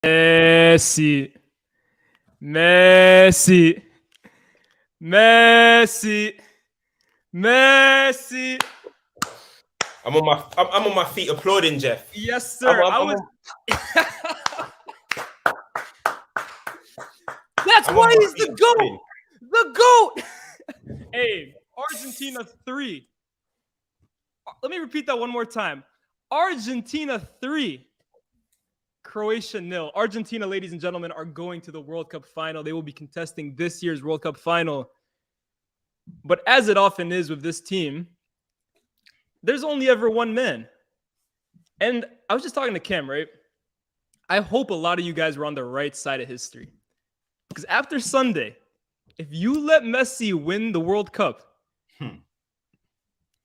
Messi. Messi. Messi. Messi. I'm on my feet applauding, Jeff. Yes, sir. That's why he's the GOAT. The GOAT. Hey, Argentina 3. Let me repeat that one more time. Argentina 3. Croatia 0. Argentina, ladies and gentlemen, are going to the World Cup final. They will be contesting this year's World Cup final. But as it often is with this team, there's only ever one man. And I was just talking to Cam, right? I hope a lot of you guys were on the right side of history. Because after Sunday, if you let Messi win the World Cup,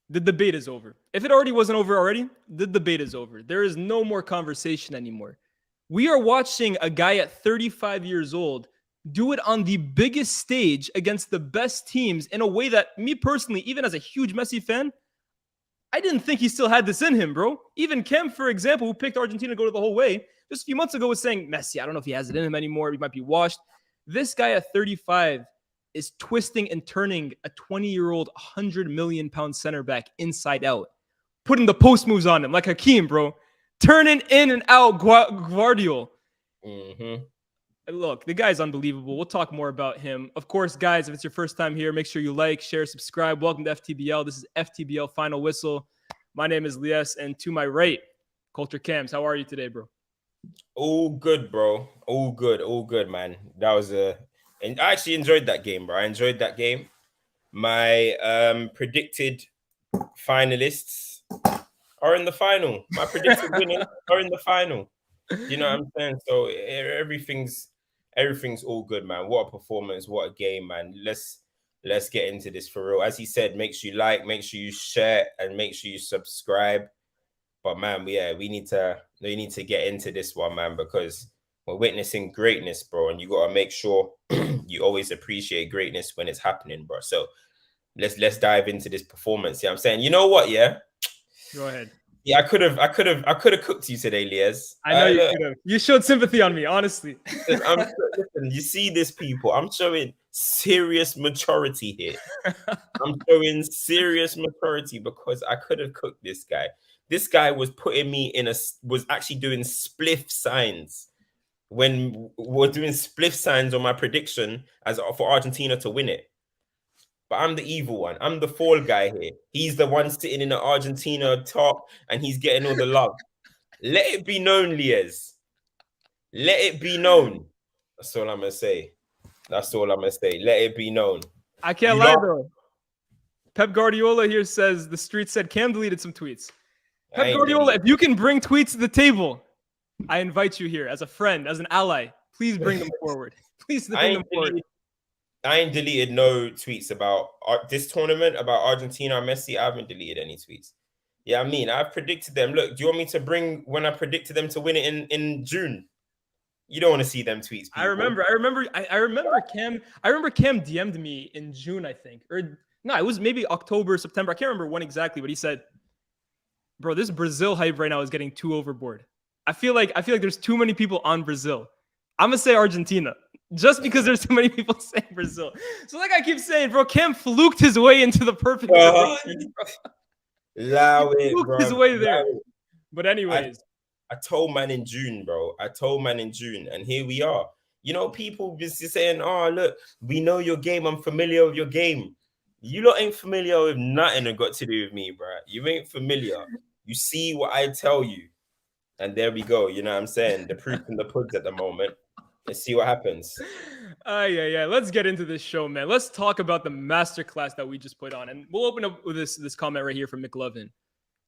the debate is over. If it already wasn't over already, the debate is over. There is no more conversation anymore. We are watching a guy at 35 years old do it on the biggest stage against the best teams in a way that me personally, even as a huge Messi fan, I didn't think he still had this in him, bro. Even Kem, for example, who picked Argentina to go the whole way, just a few months ago was saying, Messi, I don't know if he has it in him anymore. He might be washed. This guy at 35 is twisting and turning a 20-year-old, 100 million pound center back inside out, putting the post moves on him like Hakeem, bro. Turning in and out Guardiola. Look, the guy's unbelievable. We'll talk more about him. Of course, guys, if it's your first time here, make sure you like, share, subscribe. Welcome to FTBL. This is FTBL Final Whistle. My name is Lies, and to my right, Culture Cams. How are you today, bro? All good, bro. All good, man. That was and I actually enjoyed that game, bro. I enjoyed that game. My predicted finalists are in the final. My predicted winners are in the final. You know what I'm saying? So everything's all good, man. What a performance, what a game, man. Let's get into this for real. As he said, make sure you like, make sure you share, and make sure you subscribe. But man, we need to get into this one, man, because we're witnessing greatness, bro. And you gotta make sure you always appreciate greatness when it's happening, bro. So let's dive into this performance. Yeah, I'm saying, you know what? Yeah. Go ahead. Yeah, I could have cooked you today, Lias. I know you could have. You showed sympathy on me, honestly. Listen, you see this, people. I'm showing serious maturity here. I'm showing serious maturity because I could have cooked this guy. This guy was putting me was actually doing spliff signs when we're doing spliff signs on my prediction for Argentina to win it. But I'm the evil one. I'm the fall guy here. He's the one sitting in the Argentina top and he's getting all the love. Let it be known, Lias. Let it be known. That's all I'm going to say. Let it be known. I can't lie, though. Pep Guardiola here says the street said Cam deleted some tweets. Pep Guardiola, if you can bring tweets to the table, I invite you here as a friend, as an ally. Please bring them forward. Please bring them forward. I ain't deleted no tweets about this tournament, about Argentina or Messi. I haven't deleted any tweets. Yeah, I mean, I've predicted them. Look, do you want me to bring when I predicted them to win it in June? You don't want to see them tweets, people. I remember Cam DM'd me in June, I think. Or no, it was maybe October, September. I can't remember when exactly, but he said, bro, this Brazil hype right now is getting too overboard. I feel like there's too many people on Brazil. I'm going to say Argentina. Just because there's too many people saying Brazil. So like I keep saying, bro, Cam fluked his way into the perfect prediction, allow it, fluked his way there. But anyways. I told man in June, bro. And here we are. You know, people just saying, oh, look, we know your game. I'm familiar with your game. You lot ain't familiar with nothing that got to do with me, bro. You ain't familiar. You see what I tell you. And there we go. You know what I'm saying? The proof in the pudding at the moment. Let's see what happens. Yeah. Let's get into this show, man. Let's talk about the masterclass that we just put on. And we'll open up with this comment right here from McLovin.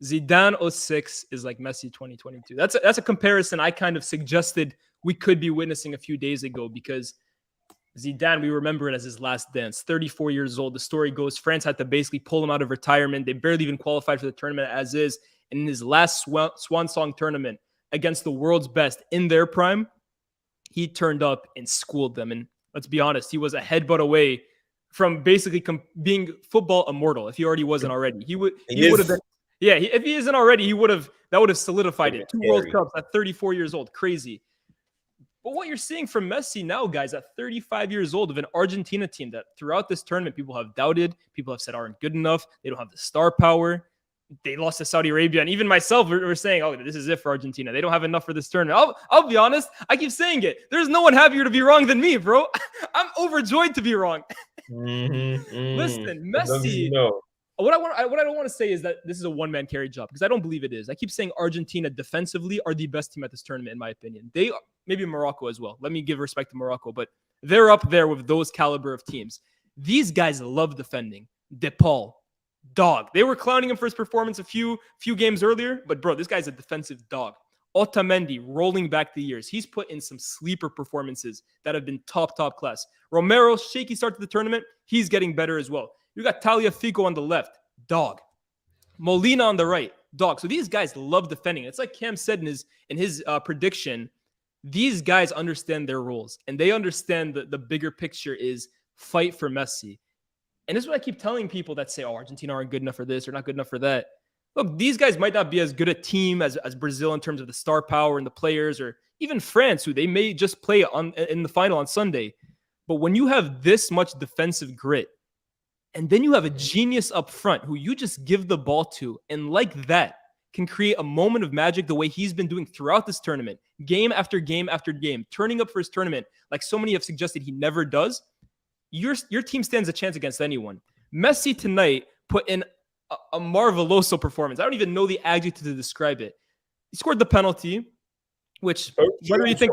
Zidane 06 is like Messi 2022. That's a comparison I kind of suggested we could be witnessing a few days ago because Zidane, we remember it as his last dance. 34 years old. The story goes France had to basically pull him out of retirement. They barely even qualified for the tournament as is. And in his last swan song tournament against the world's best in their prime, he turned up and schooled them. And let's be honest, he was a headbutt away from basically being football immortal. If he already wasn't already, he would have been. Yeah, if he isn't already, that would have solidified it. 2 World Cups at 34 years old. Crazy. But what you're seeing from Messi now, guys, at 35 years old, of an Argentina team that throughout this tournament people have doubted, people have said aren't good enough, they don't have the star power. They lost to Saudi Arabia, and even myself, we're saying, "Oh, this is it for Argentina. They don't have enough for this tournament." I'll be honest. I keep saying it. There's no one happier to be wrong than me, bro. I'm overjoyed to be wrong. Listen, As long as you Messi. know. What I don't want to say is that this is a one-man carry job, because I don't believe it is. I keep saying Argentina defensively are the best team at this tournament, in my opinion. They maybe Morocco as well. Let me give respect to Morocco, but they're up there with those caliber of teams. These guys love defending. DePaul, dog. They were clowning him for his performance a few games earlier, but bro, this guy's a defensive dog. Otamendi, rolling back the years. He's put in some sleeper performances that have been top class. Romero, shaky start to the tournament. He's getting better as well. You got Tagliafico on the left, dog. Molina on the right, dog. So these guys love defending. It's like Cam said in his prediction. These guys understand their roles, and they understand the bigger picture is fight for Messi. And this is what I keep telling people that say, "Oh, Argentina aren't good enough for this or not good enough for that." Look, these guys might not be as good a team as Brazil in terms of the star power and the players, or even France, who they may just play in the final on Sunday. But when you have this much defensive grit, and then you have a genius up front who you just give the ball to, and like that can create a moment of magic the way he's been doing throughout this tournament, game after game after game, turning up for his tournament like so many have suggested he never does, your team stands a chance against anyone. Messi tonight put in a marveloso performance. I don't even know the adjective to describe it. He scored the penalty, which whether you think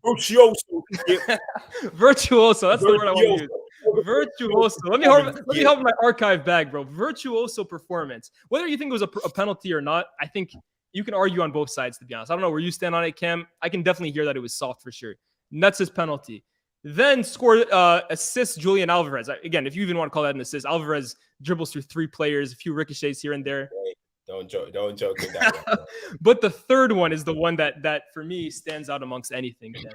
Virtuoso. virtuoso, that's the word I want to use. Virtuoso. Let me help my archive bag, bro. Virtuoso performance. Whether you think it was a penalty or not, I think you can argue on both sides, to be honest. I don't know where you stand on it, Cam. I can definitely hear that it was soft for sure. And that's his penalty. Then scored assist Julian Alvarez. Again, if you even want to call that an assist, Alvarez dribbles through three players, a few ricochets here and there. Don't joke with that one. But the third one is the one that for me stands out amongst anything, Cam.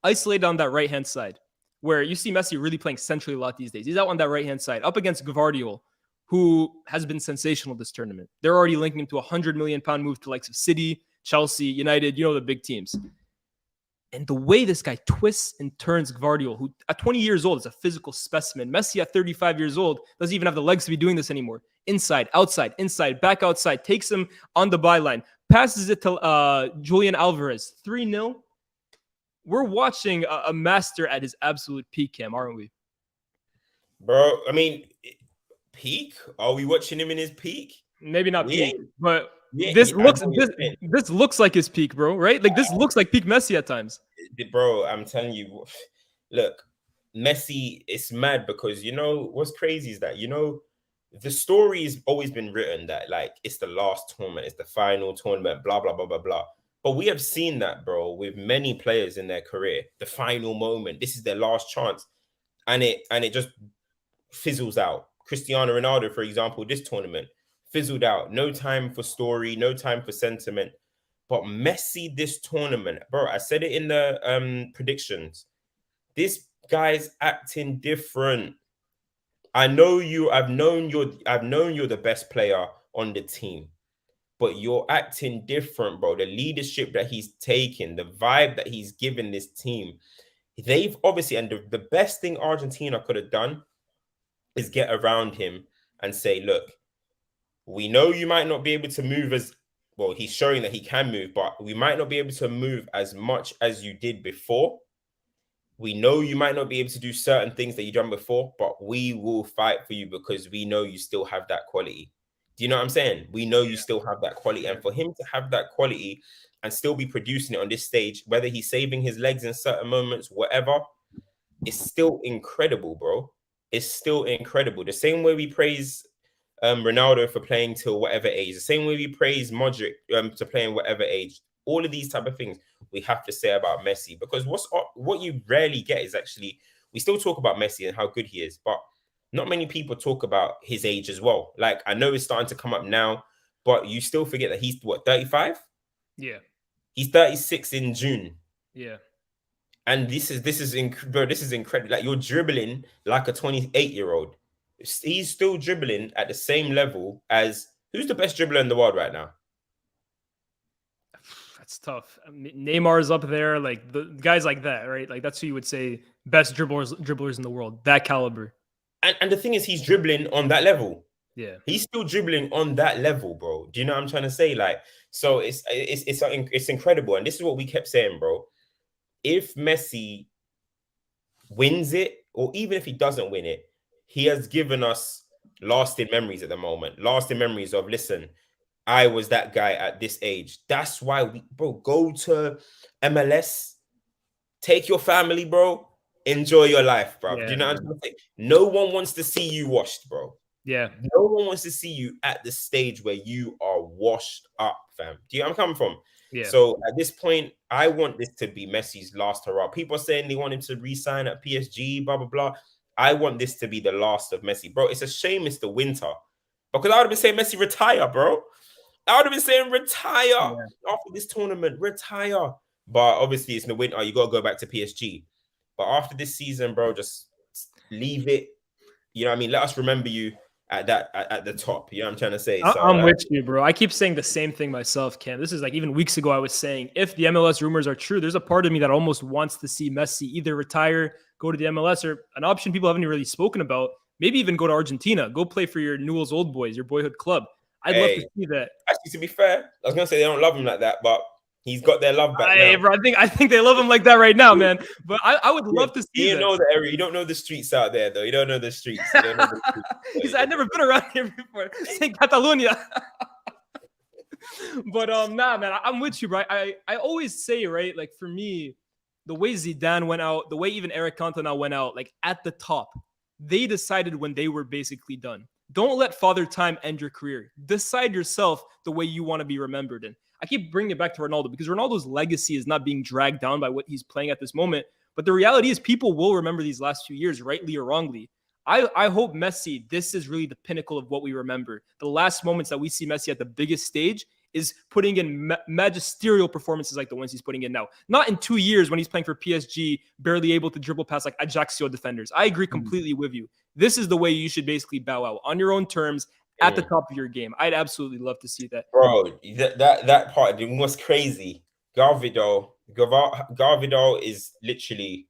Isolated on that right-hand side, where you see Messi really playing centrally a lot these days. He's out on that right-hand side, up against Gvardiol, who has been sensational this tournament. They're already linking him to a £100 million move to likes of City, Chelsea, United, the big teams. And the way this guy twists and turns Gvardiol, who at 20 years old is a physical specimen. Messi at 35 years old doesn't even have the legs to be doing this anymore. Inside, outside, inside, back outside, takes him on the byline, passes it to Julian Alvarez, 3-0. We're watching a master at his absolute peak, Cam, aren't we? Bro, I mean, peak? Are we watching him in his peak? Maybe not peak, but this looks like his peak, bro, right? Like this looks like peak Messi at times. Bro, I'm telling you, look, Messi, it's mad because what's crazy is that the story's always been written that like it's the last tournament, it's the final tournament, blah blah blah blah blah. But we have seen that, bro, with many players in their career. The final moment, this is their last chance, and it just fizzles out. Cristiano Ronaldo, for example, this tournament fizzled out. No time for story, no time for sentiment. But Messi, this tournament, bro, I said it in the predictions. This guy's acting different. I've known you're the best player on the team, but you're acting different, bro. The leadership that he's taking, the vibe that he's given this team, they've obviously, and the best thing Argentina could have done is get around him and say, look, we know you might not be able to move as well. He's showing that he can move, but we might not be able to move as much as you did before. We know you might not be able to do certain things that you've done before, but we will fight for you because we know you still have that quality. Do you know what I'm saying? We know you still have that quality. And for him to have that quality and still be producing it on this stage, whether he's saving his legs in certain moments, whatever, it's still incredible, bro. It's still incredible. The same way we praise Ronaldo for playing till whatever age, the same way we praise Modric to playing whatever age, all of these type of things we have to say about Messi, because what you rarely get is actually, we still talk about Messi and how good he is, but not many people talk about his age as well. Like, I know it's starting to come up now, but you still forget that he's 35? Yeah. He's 36 in June. Yeah. And this is incredible. Like, you're dribbling like a 28-year-old. He's still dribbling at the same level as, who's the best dribbler in the world right now? It's tough. I mean, Neymar's up there, like the guys like that, right? Like that's who you would say best dribblers in the world, that caliber. And the thing is, he's dribbling on that level. Yeah, He's still dribbling on that level, bro. Do you know what I'm trying to say? Like, so it's incredible. And this is what we kept saying, bro. If Messi wins it, or even if he doesn't win it, he has given us lasting memories at the moment. Lasting memories of, listen, I was that guy at this age. That's why we, bro, go to MLS, take your family, bro, enjoy your life, bro. yeah, Do you know what man. I'm saying? No one wants to see you washed, bro. Yeah, No one wants to see you at the stage where you are washed up, fam. Do you know where I'm coming from? yeah. So at this point, I want this to be Messi's last hurrah. People are saying they want him to re-sign at PSG, blah, blah, blah. I want this to be the last of Messi. Bro, it's a shame it's the winter. Because I would have been saying Messi retire, bro. I would have been saying retire after this tournament. Retire. But obviously it's in the winter. You got to go back to PSG. But after this season, bro, just leave it. You know what I mean? Let us remember you at the top. You know what I'm trying to say? So I'm with you, bro. I keep saying the same thing myself, Cam. This is like even weeks ago, I was saying if the MLS rumors are true, there's a part of me that almost wants to see Messi either retire, go to the MLS, or an option people haven't really spoken about, maybe even go to Argentina, go play for your Newell's Old Boys, your boyhood club. I'd love to see that. Actually, to be fair, I was gonna say they don't love him like that, but he's got their love back now. Bro, I think they love him like that right now, man. But I would love to see you that. Know the area. You don't know the streets out there, though. You don't know the streets. You don't know the streets. He's I've never been around here before. Say Catalonia. But nah, man, I'm with you, right? I always say, right, like for me, the way Zidane went out, the way even Eric Cantona went out, like at the top, they decided when they were basically done. Don't let Father Time end your career. Decide yourself the way you want to be remembered. And I keep bringing it back to Ronaldo because Ronaldo's legacy is not being dragged down by what he's playing at this moment. But the reality is people will remember these last few years, rightly or wrongly. I hope Messi, this is really the pinnacle of what we remember. The last moments that we see Messi at the biggest stage is putting in magisterial performances like the ones he's putting in now. Not in 2 years when he's playing for PSG, barely able to dribble past like Ajaccio defenders. I agree completely with you. This is the way you should basically bow out on your own terms at the top of your game. I'd absolutely love to see that. Bro, that part was crazy. Garvidal is literally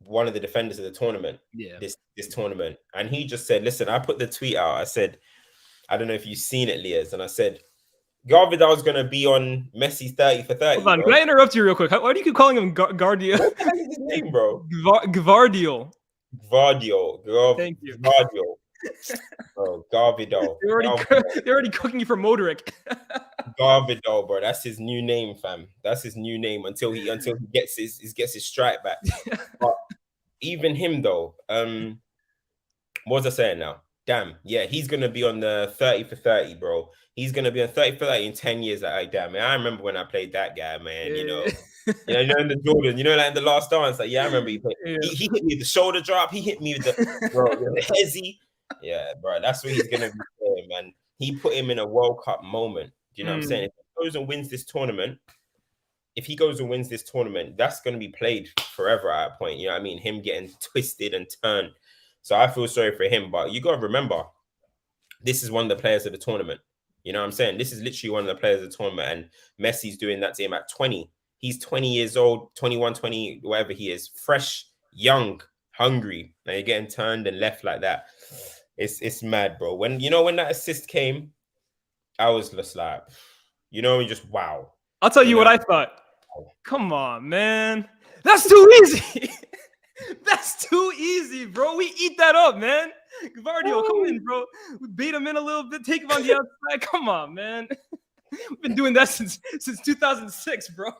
one of the defenders of the tournament. Yeah. This tournament. And he just said, listen, I put the tweet out. I said, I don't know if you've seen it, Liaz, and I said, Garvidal's going to be on Messi's 30 for 30. Hold on, can I interrupt you real quick? Why do you keep calling him Guardia? What the hell is his name, bro? Gvardiol. Thank you. Gvardiol. Bro, Garvidal. They're already cooking you for Modric. Garvidal, bro. That's his new name, fam. That's his new name until he gets his strike back. But even him though, what was I saying now? Damn, yeah, he's gonna be on the 30 for 30, bro. He's gonna be on 30 for 30 in 10 years. Like, damn, man. I remember when I played that guy, man. You know, in the Jordan, like in the last dance, like, yeah, I remember he played. He hit me with the shoulder drop. He hit me with the hezzy. Yeah, bro, that's what he's gonna be doing, man. He put him in a World Cup moment. Do you know what I'm saying? If he goes and wins this tournament, that's gonna be played forever at a point. You know what I mean? Him getting twisted and turned. So I feel sorry for him, but you gotta remember, this is one of the players of the tournament. You know what I'm saying? This is literally one of the players of the tournament, and Messi's doing that to him at 20. He's 20 years old, 21, 20, whatever he is, fresh, young, hungry. Now you're getting turned and left like that. It's mad, bro. When that assist came, I was just like, just wow. I'll tell you what I thought. Come on, man. That's too easy. That's too easy, bro. We eat that up, man. Gvardiol, come in, bro. We beat him in a little bit, take him on the outside. Come on, man. We've been doing that since 2006, bro.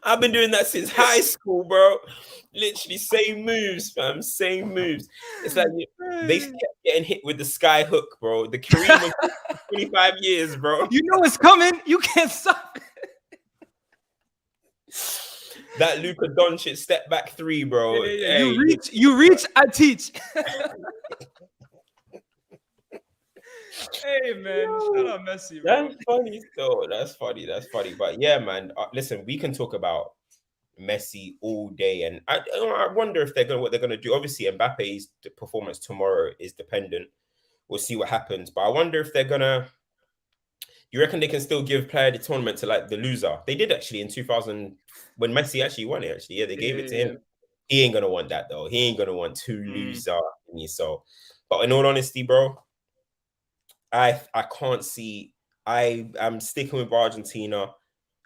I've been doing that since high school, bro. Literally same moves, fam. Same moves. It's like they kept getting hit with the sky hook, bro. The Kareem was 25 years, bro. You know it's coming. You can't stop it. That Luka Doncic step back three, bro. Yeah. Hey. You reach, I teach. Hey, man. Shout out Messi, bro. That's funny, though. That's funny. But yeah, man. Listen, we can talk about Messi all day, and I wonder if what they're gonna do. Obviously, Mbappe's performance tomorrow is dependent. We'll see what happens, but I wonder if they're gonna You reckon they can still give player the tournament to like the loser? They did actually in 2000 when Messi actually won it. Actually, yeah, they gave it to him. He ain't gonna want that though. He ain't gonna want two loser in his soul. But in all honesty, bro, I can't see. I'm sticking with Argentina.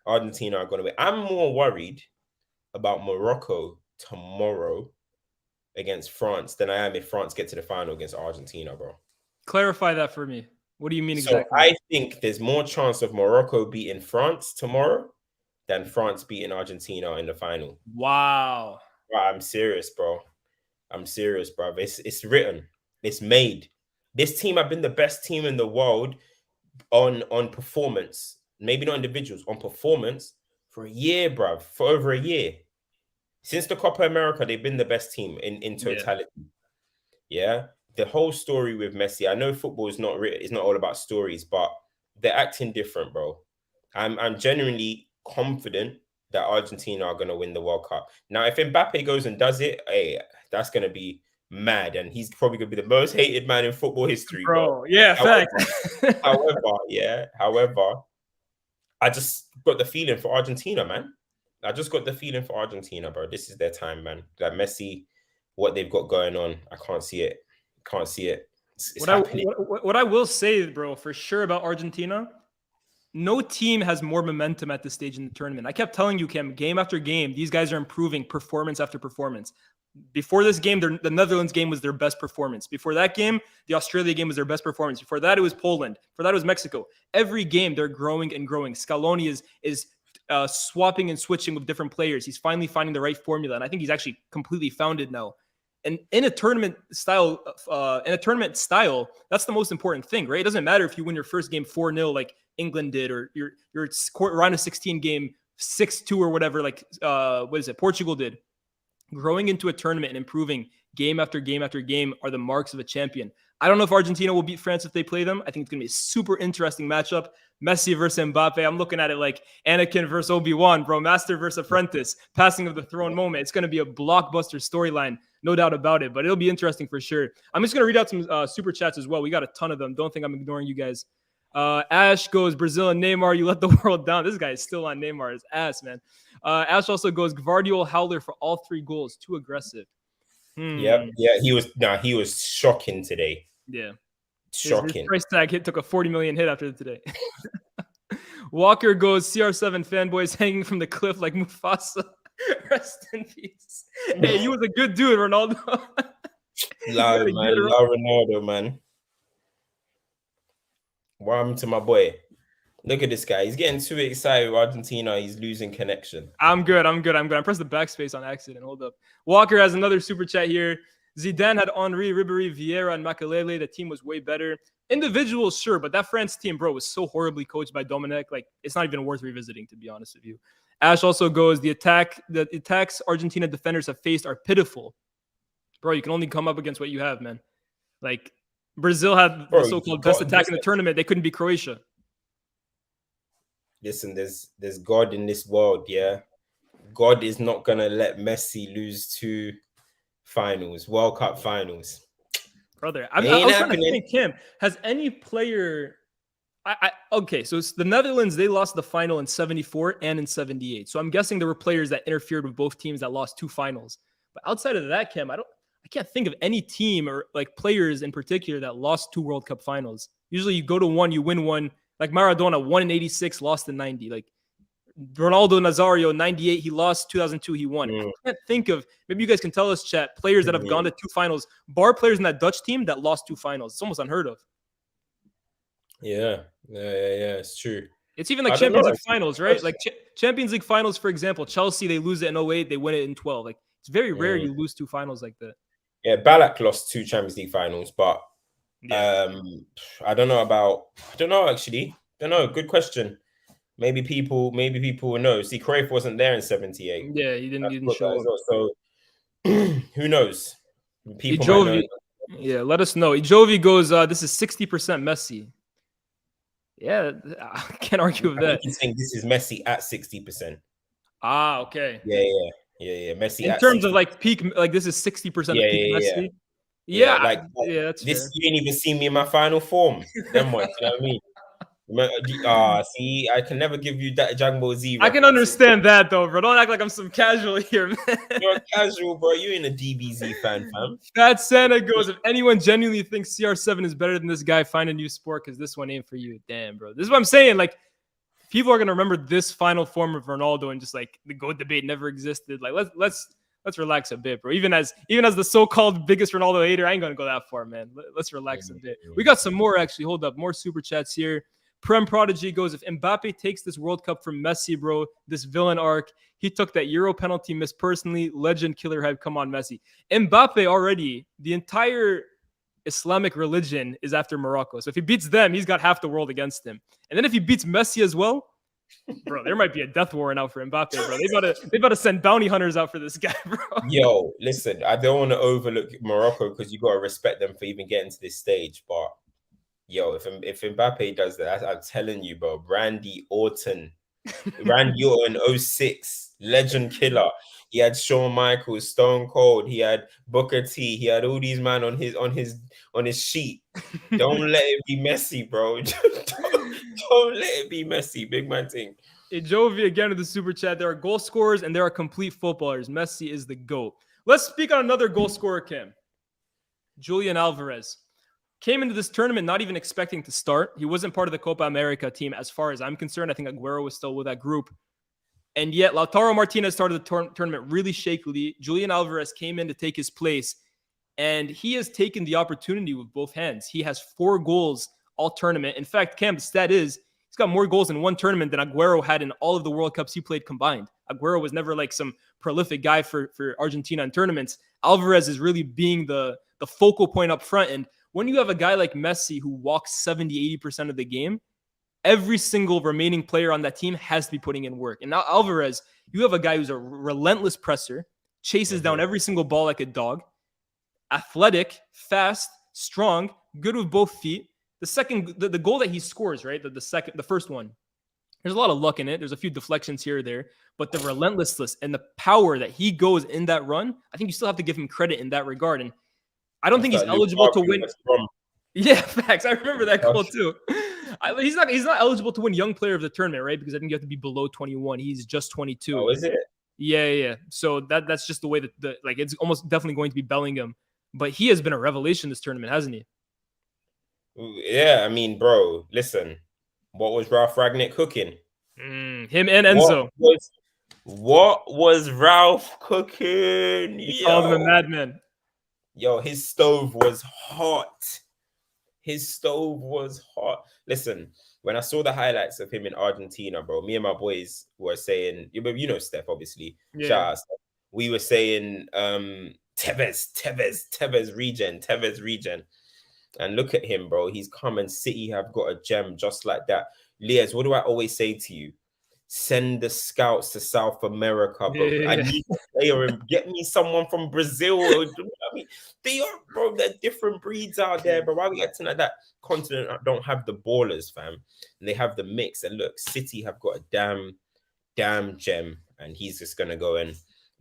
Argentina are gonna win. I'm more worried about Morocco tomorrow against France than I am if France get to the final against Argentina, bro. Clarify that for me. What do you mean So exactly? I think there's more chance of Morocco beating France tomorrow than France beating Argentina in the final. Wow. Bro, I'm serious, bro. I'm serious, bro. It's written. It's made. This team have been the best team in the world on performance. Maybe not individuals, on performance for a year, bro. For over a year. Since the Copa America, they've been the best team in totality. Yeah. The whole story with Messi. I know football is not it's not all about stories, but they're acting different, bro. I'm genuinely confident that Argentina are gonna win the World Cup. Now, if Mbappe goes and does it, hey, that's gonna be mad, and he's probably gonna be the most hated man in football history, bro. Yeah, fact. However, I just got the feeling for Argentina, man. I just got the feeling for Argentina, bro. This is their time, man. Like Messi, what they've got going on, I can't see it. Can't see it. It's happening. What I will say, bro, for sure about Argentina, no team has more momentum at this stage in the tournament. I kept telling you, Kim, game after game, these guys are improving performance after performance. Before this game, the Netherlands game was their best performance. Before that game, the Australia game was their best performance. Before that, it was Poland. Before that, it was Mexico. Every game, they're growing and growing. Scaloni is swapping and switching with different players. He's finally finding the right formula, and I think he's actually completely found it now. And in a tournament style, that's the most important thing, right? It doesn't matter if you win your first game 4-0 like England did, or your round of 16 game 6-2 or whatever, like Portugal did. Growing into a tournament and improving game after game after game are the marks of a champion. I don't know if Argentina will beat France if they play them. I think it's going to be a super interesting matchup. Messi versus Mbappe. I'm looking at it like Anakin versus Obi-Wan, bro. Master versus apprentice. Passing of the throne moment. It's going to be a blockbuster storyline, no doubt about it. But it'll be interesting for sure. I'm just going to read out some super chats as well. We got a ton of them. Don't think I'm ignoring you guys. Ash goes, Brazil and Neymar, you let the world down. This guy is still on Neymar's ass, man. Ash also goes, Gvardiol Howler for all 3 goals. Too aggressive. Yeah, he was shocking today. Yeah. Shocking. His price tag took a 40 million hit after today. Walker goes, CR7 fanboys hanging from the cliff like Mufasa. Rest in peace. Hey, he was a good dude, Ronaldo. Love Ronaldo, man. What happened to my boy? Look at this guy. He's getting too excited with Argentina. He's losing connection. I'm good. I pressed the backspace on accident. Hold up. Walker has another super chat here. Zidane had Henry, Ribéry, Vieira, and Makelele. The team was way better. Individuals, sure, but that France team, bro, was so horribly coached by Dominic. Like, it's not even worth revisiting, to be honest with you. Ash also goes, the attacks Argentina defenders have faced are pitiful. Bro, you can only come up against what you have, man. Like, Brazil had the so-called best attack in the tournament. They couldn't beat Croatia. Listen, there's God in this world, yeah. God is not gonna let Messi lose 2 finals, World Cup finals. Brother, I was trying to think, Kim, has any player... okay, so it's the Netherlands, they lost the final in 74 and in 78. So I'm guessing there were players that interfered with both teams that lost 2 finals. But outside of that, Kim, I can't think of any team or like players in particular that lost 2 World Cup finals. Usually you go to one, you win one. Like Maradona, won in 86, lost in 90. Like Ronaldo Nazario, 98, he lost. 2002, he won. I can't think of, maybe you guys can tell us, chat, players that have gone to 2 finals, bar players in that Dutch team that lost 2 finals. It's almost unheard of. Yeah, it's true. It's even like Champions League finals, right? Like Champions League finals, for example, Chelsea, they lose it in 08, they win it in 12. Like, it's very rare you lose 2 finals like that. Yeah, Ballack lost 2 Champions League finals, but I don't know actually. Don't know. Good question. Maybe people will know. See, Cruyff wasn't there in 78. Yeah, he didn't show up. So who knows? People might know. Yeah, let us know. Ijovi goes, this is 60% Messi. Yeah, I can't argue with that. He's saying this is Messi at 60%. Ah, okay. Yeah. Messi in terms of like peak, like this is 60% of peak Messi. Yeah, like that's this. fair. You didn't even see me in my final form. Then what? You know what I mean? See, I can never give you that Dragon Ball Z I can references. understand that though, bro. Don't act like I'm some casual here, man. You're a casual, bro. You ain't a DBZ fan, fam. Fat Santa goes, if anyone genuinely thinks CR7 is better than this guy, find a new sport because this one ain't for you. Damn, bro. This is what I'm saying. Like, people are gonna remember this final form of Ronaldo and just like the GOAT debate never existed. Like, let's relax a bit, bro. Even as the so-called biggest Ronaldo hater, I ain't gonna go that far, man. Let's relax a bit. We got some more actually. Hold up, more super chats here. Prem Prodigy goes, if Mbappe takes this World Cup from Messi, bro, this villain arc, he took that Euro penalty miss personally. Legend killer hype. Come on, Messi. Mbappe already, the entire Islamic religion is after Morocco. So if he beats them, he's got half the world against him. And then if he beats Messi as well, bro, there might be a death warrant out for Mbappe, bro. They gotta send bounty hunters out for this guy, bro. Yo, listen, I don't want to overlook Morocco because you gotta respect them for even getting to this stage, but yo, if Mbappe does that, I'm telling you, bro, Randy Orton 06, legend killer. He had Shawn Michaels, Stone Cold. He had Booker T. He had all these men on his sheet. Don't let it be Messi, bro. don't let it be Messi. Big man thing. Jovi again with the super chat. There are goal scorers and there are complete footballers. Messi is the GOAT. Let's speak on another goal scorer, Kim. Julian Alvarez. Came into this tournament not even expecting to start. He wasn't part of the Copa America team as far as I'm concerned. I think Aguero was still with that group. And yet Lautaro Martinez started the tournament really shakily. Julian Alvarez came in to take his place. And he has taken the opportunity with both hands. He has 4 goals all tournament. In fact, Cam, the stat is he's got more goals in one tournament than Aguero had in all of the World Cups he played combined. Aguero was never like some prolific guy for Argentina in tournaments. Alvarez is really being the focal point up front. And when you have a guy like Messi who walks 70, 80% of the game, every single remaining player on that team has to be putting in work. And now Alvarez, you have a guy who's a relentless presser, chases down every single ball like a dog, athletic, fast, strong, good with both feet. The goal that he scores, right? The first one, there's a lot of luck in it. There's a few deflections here or there, but the relentlessness and the power that he goes in that run, I think you still have to give him credit in that regard. And I don't think he's eligible to win. Yeah, facts. I remember that goal too. He's not eligible to win Young Player of the Tournament, right? Because I think you have to be below 21. He's just 22. Oh, is it? Yeah. So that's just the way that it's almost definitely going to be Bellingham. But he has been a revelation this tournament, hasn't he? Yeah, I mean, bro, listen. What was Ralph Ragnick cooking? Him and Enzo. What was Ralph cooking? He called him a madman. Yo, his stove was hot. Listen, when I saw the highlights of him in Argentina, bro, me and my boys were saying, you know Steph, obviously. Yeah. Shout out Steph. We were saying Tevez regen. And look at him, bro. He's come and City have got a gem just like that. Liaz, what do I always say to you? Send the scouts to South America, bro. Yeah. I need a player and get me someone from Brazil. I mean, they are, bro. They're different breeds out there, bro. Why we acting like that continent don't have the ballers, fam? And they have the mix. And look, City have got a damn gem, and he's just gonna go and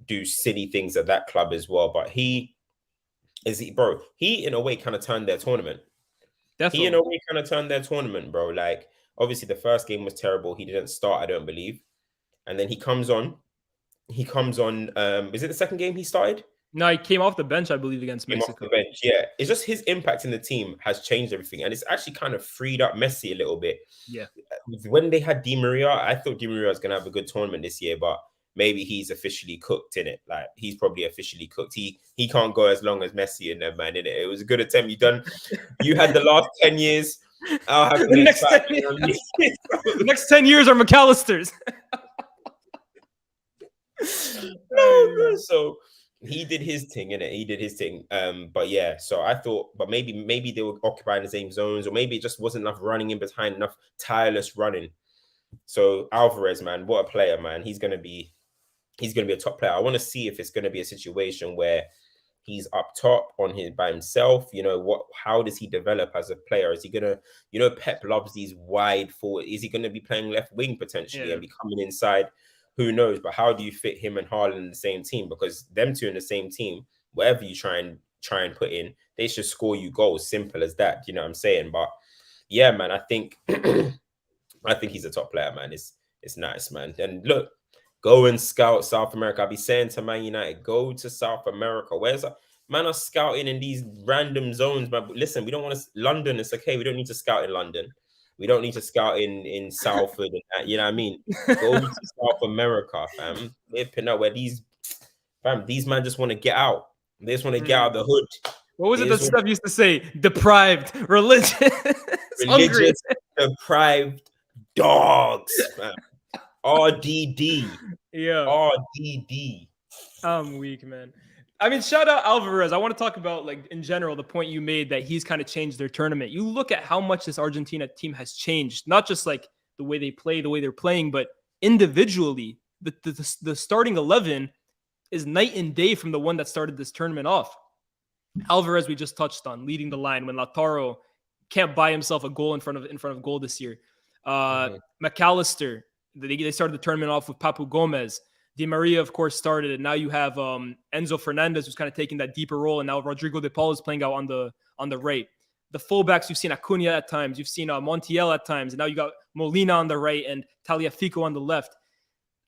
do silly things at that club as well. But he in a way kind of turned their tournament. Bro. Like, obviously the first game was terrible. He didn't start, I don't believe. And then he comes on. Is it the second game he started? No, he came off the bench, I believe, against Mexico. Off the bench, yeah. It's just his impact in the team has changed everything. And it's actually kind of freed up Messi a little bit. Yeah. When they had Di Maria, I thought Di Maria was going to have a good tournament this year, but maybe he's officially cooked in it. Like, he's probably officially cooked. He can't go as long as Messi in there, man, in it. It was a good attempt. You had the last 10 years. I'll have the next 10 years are McAllister's. No, so he did his thing, innit? He did his thing. But yeah, so I thought, but maybe they were occupying the same zones, or maybe it just wasn't enough running in behind, enough tireless running. So Alvarez, man, what a player, man. He's gonna be a top player. I want to see if it's gonna be a situation where he's up top by himself. How does he develop as a player? Is he gonna, Pep loves these wide forward. Is he gonna be playing left wing potentially and be coming inside? Who knows? But how do you fit him and Haaland in the same team? Because them two in the same team, whatever you try and put in, they should score you goals. Simple as that. You know what I'm saying? But yeah, man, I think I think he's a top player, man. It's nice, man. And look, go and scout South America. I'll be saying to Man United, go to South America. Where's man are scouting in these random zones? But listen, we don't want to London. It's okay. We don't need to scout in London. We don't need to scout in Salford and that. You know what I mean? Go to South America, fam. Flipping out where these man just want to get out. They just want to get out of the hood. What was it that Steph used to say? Deprived, religious, hungry, deprived dogs, man. RDD. Yeah. RDD. I'm weak, man. I mean, shout out Alvarez. I want to talk about, like, in general, the point you made that he's kind of changed their tournament. You look at how much this Argentina team has changed, not just like the way they play, the way they're playing, but individually. The starting 11 is night and day from the one that started this tournament off. Alvarez, we just touched on, leading the line when Lautaro can't buy himself a goal in front of goal this year. McAllister, they started the tournament off with Papu Gomez. Di Maria, of course, started, and now you have Enzo Fernandez, who's kind of taking that deeper role, and now Rodrigo de Paul is playing out on the right. The fullbacks, you've seen Acuna at times, you've seen Montiel at times, and now you got Molina on the right and Tagliafico on the left.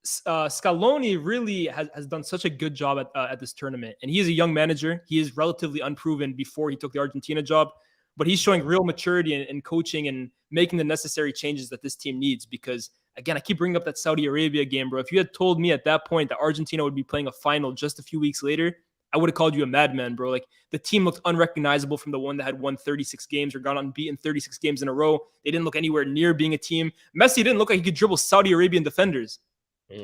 Scaloni really has done such a good job at this tournament, and he is a young manager. He is relatively unproven before he took the Argentina job, but he's showing real maturity in coaching and making the necessary changes that this team needs. Because again, I keep bringing up that Saudi Arabia game, bro. If you had told me at that point that Argentina would be playing a final just a few weeks later, I would have called you a madman, bro. Like, the team looked unrecognizable from the one that had won 36 games or gone unbeaten 36 games in a row. They didn't look anywhere near being a team. Messi didn't look like he could dribble Saudi Arabian defenders.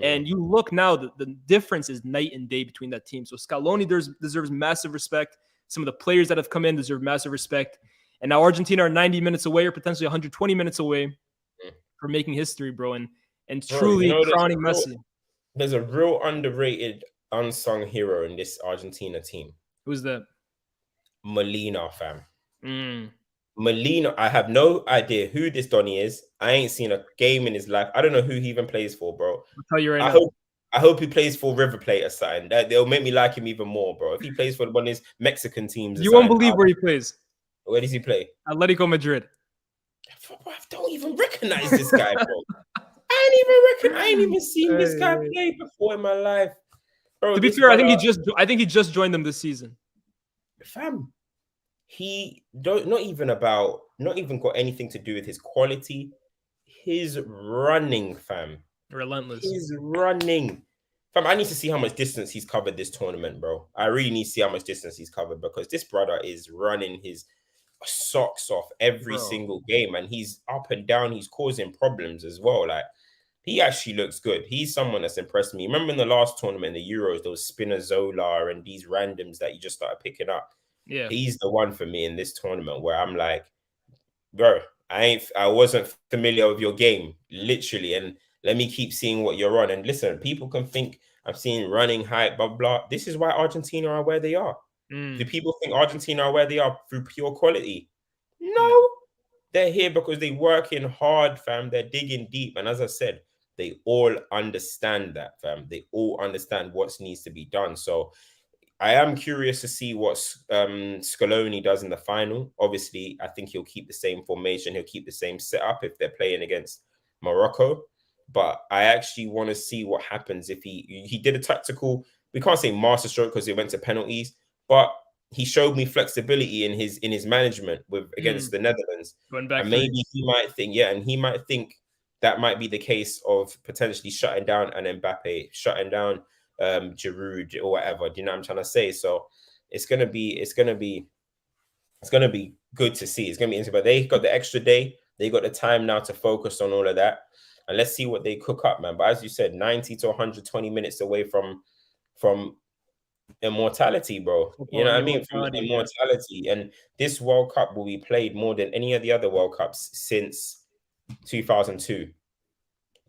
And you look now, the difference is night and day between that team. So Scaloni deserves massive respect. Some of the players that have come in deserve massive respect. And now Argentina are 90 minutes away or potentially 120 minutes away from making history, bro. And truly crowning Messi. There's a real underrated, unsung hero in this Argentina team. Who's that? Molina, fam. Molina, I have no idea who this Donny is. I ain't seen a game in his life. I don't know who he even plays for, bro. I'll tell you right now. I hope he plays for River Plate or something. They'll make me like him even more, bro. If he plays for one of his Mexican teams, you won't believe where he plays. Where does he play? Atletico Madrid. I don't even recognize this guy, bro. I ain't even seen this guy play before in my life, bro. To be fair, I think he just joined them this season. Fam, he not even got anything to do with his quality. His running, fam. Relentless. He's running. Fam, I need to see how much distance he's covered this tournament, bro. I really need to see how much distance he's covered, because this brother is running his socks off every single game, and he's up and down. He's causing problems as well. Like, he actually looks good. He's someone that's impressed me. Remember in the last tournament, the Euros, there was Spinazzola and these randoms that you just started picking up. Yeah, he's the one for me in this tournament where I'm like, bro, I wasn't familiar with your game, literally, and let me keep seeing what you're on. And listen, people can think I'm seeing running height, blah blah. This is why Argentina are where they are. Do people think Argentina are where they are through pure quality? No, they're here because they're working hard, fam. They're digging deep, and as I said, they all understand that, fam. They all understand what needs to be done. So I am curious to see what Scaloni does in the final. Obviously, I think he'll keep the same formation. He'll keep the same setup if they're playing against Morocco. But I actually want to see what happens if he did a tactical, we can't say masterstroke because he went to penalties, but he showed me flexibility in his management against the Netherlands. And maybe he might think that might be the case of potentially shutting down an Mbappe, shutting down Giroud or whatever. Do you know what I'm trying to say? So it's gonna be good to see. It's gonna be interesting. But they got the extra day, they got the time now to focus on all of that. And let's see what they cook up, man. But as you said, 90 to 120 minutes away from immortality, bro. You know what I mean? From immortality. And this World Cup will be played more than any of the other World Cups since 2002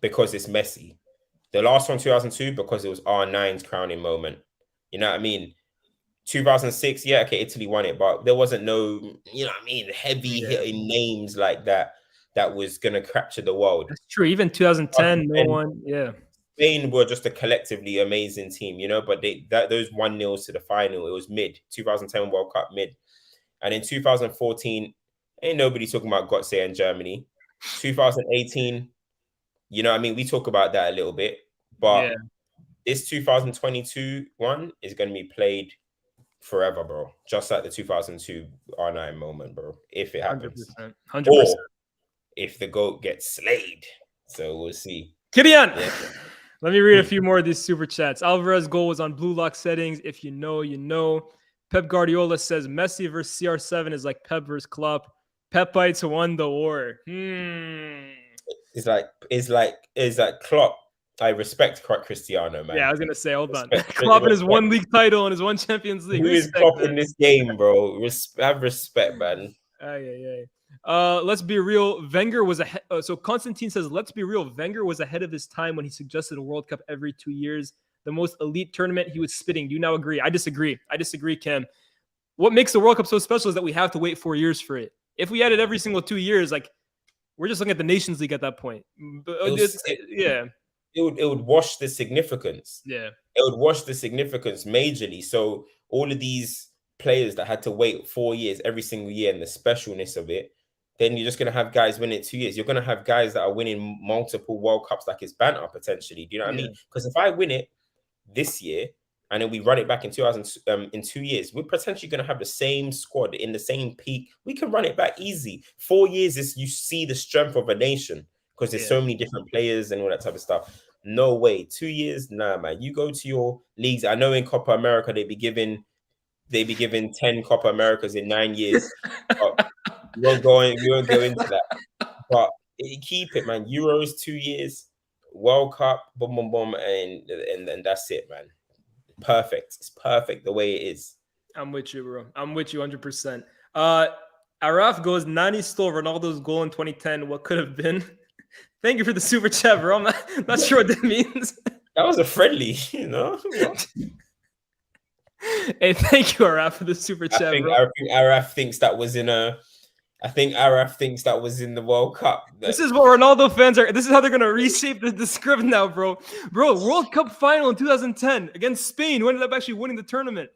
because it's Messi. The last one, 2002, because it was R9's crowning moment. You know what I mean? 2006, yeah, okay, Italy won it, but there wasn't no, you know what I mean, heavy hitting names like that was going to capture the world. That's true. Even 2010, no one, yeah. Spain were just a collectively amazing team, you know, but those 1-0s to the final, it was mid. 2010 World Cup mid. And in 2014, ain't nobody talking about Gotze and Germany. 2018, you know what I mean? We talk about that a little bit, but Yeah, this 2022 one is going to be played forever, bro. Just like the 2002 R9 moment, bro. If it happens, 100%. 100%. or if the GOAT gets slayed. So we'll see. Kilian! Yeah. Let me read a few more of these super chats. Alvarez goal was on blue lock settings. If you know, you know. Pep Guardiola says Messi versus CR7 is like Pep versus Klopp. Pep bites won the war. It's like Klopp. I respect Cristiano, Yeah, I man. was gonna say, hold on. Respect, Klopp in his respect. one league title and his one Champions League. Who is Respect, Klopp man. in this game, bro? Have respect, man. Let's be real. Wenger was ahead. So Constantine says, let's be real. Wenger was ahead of his time when he suggested a World Cup every 2 years. The most elite tournament, he was spitting. Do you now agree? I disagree. Cam. What makes the World Cup so special is that we have to wait 4 years for it. If we had it every single 2 years, like we're just looking at the Nations League at that point. Yeah. It would wash the significance. Yeah. It would wash the significance majorly. So all of these players that had to wait 4 years every single year and the specialness of it, then you're just going to have guys win it 2 years. You're going to have guys that are winning multiple World Cups like it's banter potentially. Do you know what I mean? Because if I win it this year and then we run it back in 2 years, we're potentially going to have the same squad in the same peak. We can run it back easy. 4 years is you see the strength of a nation because there's so many different players and all that type of stuff. No way. 2 years, nah, man. You go to your leagues. I know in Copa America they be giving 10 Copa Americas in 9 years. But we won't go into that. But keep it, man. Euros 2 years, World Cup, boom, boom, boom, and that's it, man. Perfect. It's perfect the way it is. I'm with you, bro. I'm with you 100%. Araf goes, Nani stole Ronaldo's goal in 2010. What could have been? Thank you for the super chat, bro. I'm not sure what that means. That was a friendly, you know. Hey, thank you, Araf, for the super chat, bro. I think Araf thinks that was in the World Cup. This is what Ronaldo fans are. This is how they're gonna reshape the script now, bro. Bro, World Cup final in 2010 against Spain. Who ended up actually winning the tournament?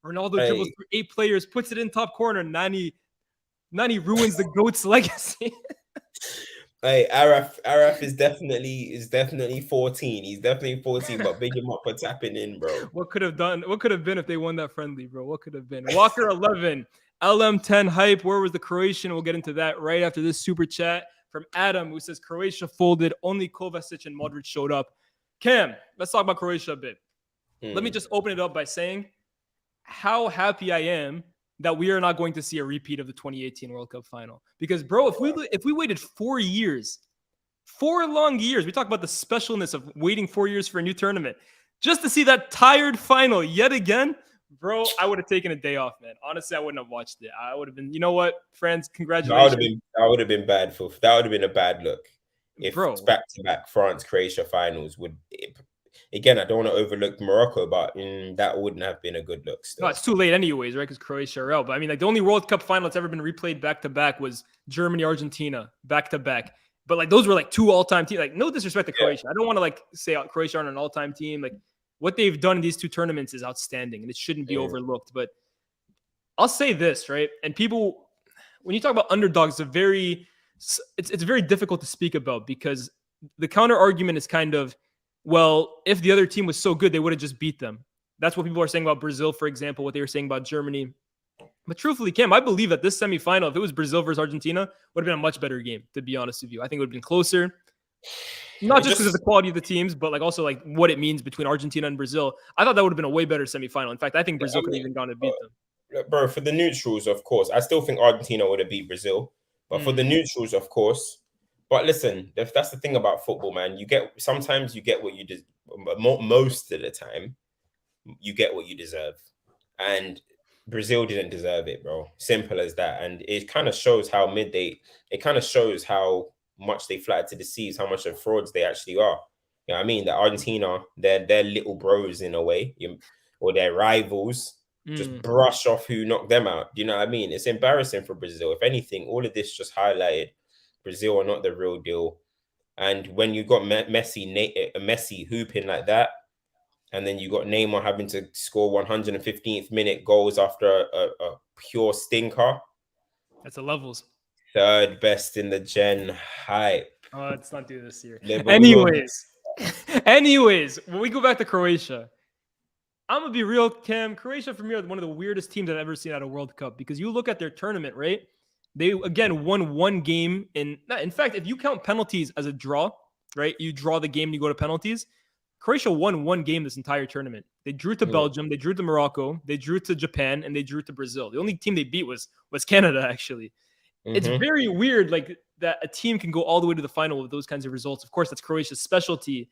Ronaldo dribbles through 8 players, puts it in top corner. Nani ruins the GOAT's legacy. Hey, Araf is definitely 14. He's definitely 14, but big him up for tapping in, bro. What could have been if they won that friendly, bro? What could have been? Walker 11, LM10 hype. Where was the Croatian? We'll get into that right after this super chat from Adam, who says Croatia folded. Only Kovacic and Modric showed up. Cam, let's talk about Croatia a bit. Let me just open it up by saying how happy I am that we are not going to see a repeat of the 2018 World Cup final. Because, bro, if we waited 4 years, 4 long years, we talk about the specialness of waiting 4 years for a new tournament, just to see that tired final yet again, bro, I would have taken a day off, man. Honestly, I wouldn't have watched it. I would have been, you know what, friends, congratulations. That would have been bad that would have been a bad look. If back-to-back France-Croatia finals again, I don't want to overlook Morocco, but that wouldn't have been a good look still. No, it's too late anyways, right? Because Croatia are out. But I mean, like the only World Cup final that's ever been replayed back-to-back was Germany-Argentina, back-to-back. But like those were like 2 all-time teams. Like no disrespect to Croatia. I don't want to like say Croatia aren't an all-time team. Like what they've done in these 2 tournaments is outstanding and it shouldn't be overlooked. But I'll say this, right? And people, when you talk about underdogs, it's very difficult to speak about because the counter argument is kind of, well, if the other team was so good, they would have just beat them. That's what people are saying about Brazil, for example, what they were saying about Germany. But truthfully, Cam, I believe that this semifinal, if it was Brazil versus Argentina, would have been a much better game, to be honest with you. I think it would have been closer. Not just because of the quality of the teams, but like also like what it means between Argentina and Brazil. I thought that would have been a way better semifinal. In fact, I think Brazil could have even gone to beat them. Bro, for the neutrals, of course. I still think Argentina would have beat Brazil. But for the neutrals, of course. But listen, that's the thing about football, man. Sometimes you get what you deserve. Most of the time, you get what you deserve. And Brazil didn't deserve it, bro. Simple as that. And it kind of shows how much they flattered to deceive, how much of frauds they actually are. You know what I mean? The Argentina, they're little bros in a way, or they're rivals. Just brush off who knocked them out. Do you know what I mean? It's embarrassing for Brazil. If anything, all of this just highlighted Brazil are not the real deal. And when you got Messi hooping like that, and then you got Neymar having to score 115th minute goals after a pure stinker. That's the levels. Third best in the gen hype. Let's not do this here. Liverpool. Anyways, when we go back to Croatia, I'm gonna be real, Cam. Croatia for me are one of the weirdest teams I've ever seen at a World Cup because you look at their tournament, right? They again won one game in fact, if you count penalties as a draw, right? You draw the game and you go to penalties. Croatia won one game this entire tournament. They drew to Belgium, they drew to Morocco, they drew to Japan, and they drew to Brazil. The only team they beat was Canada, actually. It's very weird, like that a team can go all the way to the final with those kinds of results. Of course, that's Croatia's specialty.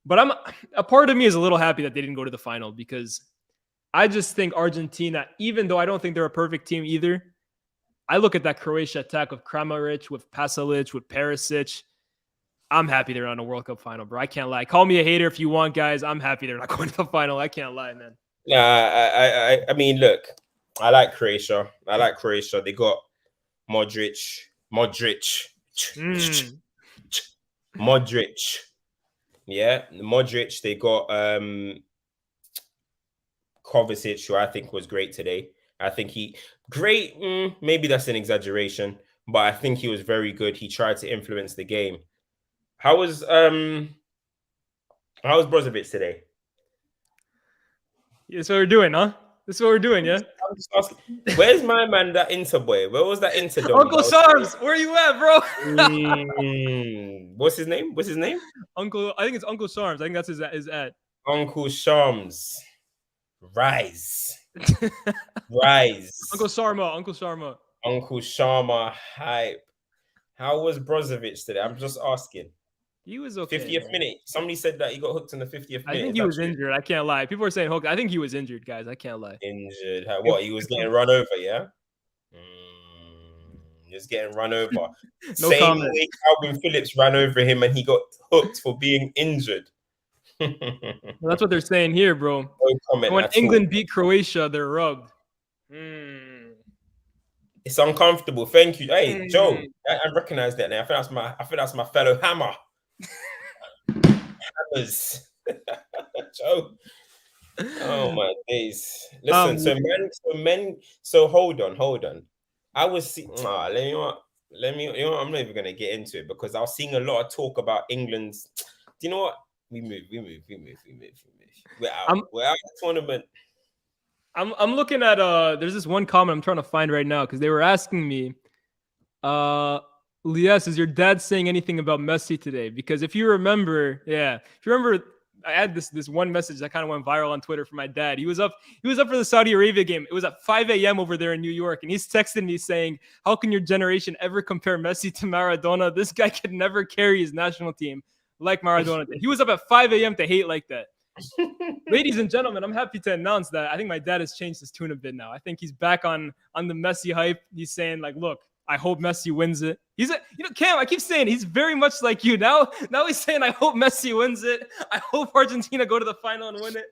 But a part of me is a little happy that they didn't go to the final because I just think Argentina, even though I don't think they're a perfect team either, I look at that Croatia attack with Kramaric, with Pasalic, with Perisic. I'm happy they're on a World Cup final, bro. I can't lie. Call me a hater if you want, guys. I'm happy they're not going to the final. I can't lie, man. Nah, I mean, look, I like Croatia. They got Modric. Yeah, Modric. They got Kovacic, who I think was great today. I think maybe that's an exaggeration, but I think he was very good. He tried to influence the game. How was Brozovic today? That's what we're doing, huh? This is what we're doing, yeah? I'm just asking, where's my man, that Inter boy? Where was that Inter dog? Uncle Sharms, where you at, bro? What's his name? I think it's Uncle Sharms. I think that's his ad. Uncle Sharms. Rise. Uncle Sharma. Uncle Sharma hype. How was Brozovic today? I'm just asking. He was okay. 50th minute. Somebody said that he got hooked in the 50th minute. I think he was injured. I can't lie. People are saying hooked. I think he was injured, guys. I can't lie. Injured? What? He was getting run over, yeah? He was getting run over. No Same comment. way Calvin Phillips ran over him and he got hooked for being injured. Well, that's what they're saying here, bro. No comment. When England beat Croatia, they're rubbed. It's uncomfortable. Thank you. Hey, Joe, I recognize that now. I think that's my fellow hammer. Hammers. Joe. Oh my days. Listen, so hold on. I was seeing I'm not even gonna get into it because I was seeing a lot of talk about England's. Do you know what? We move. We're out. We're out of the tournament. I'm looking at there's this one comment I'm trying to find right now because they were asking me, Lias, is your dad saying anything about Messi today? Because if you remember, I had this one message that kind of went viral on Twitter from my dad. He was up for the Saudi Arabia game. It was at 5 a.m. over there in New York, and he's texted me saying, "How can your generation ever compare Messi to Maradona? This guy could never carry his national team like Maradona did." He was up at 5 a.m. to hate like that. Ladies and gentlemen, I'm happy to announce that I think my dad has changed his tune a bit now. I think he's back on the Messi hype. He's saying like, look, I hope Messi wins it. Cam, I keep saying he's very much like you. Now he's saying, I hope Messi wins it. I hope Argentina go to the final and win it.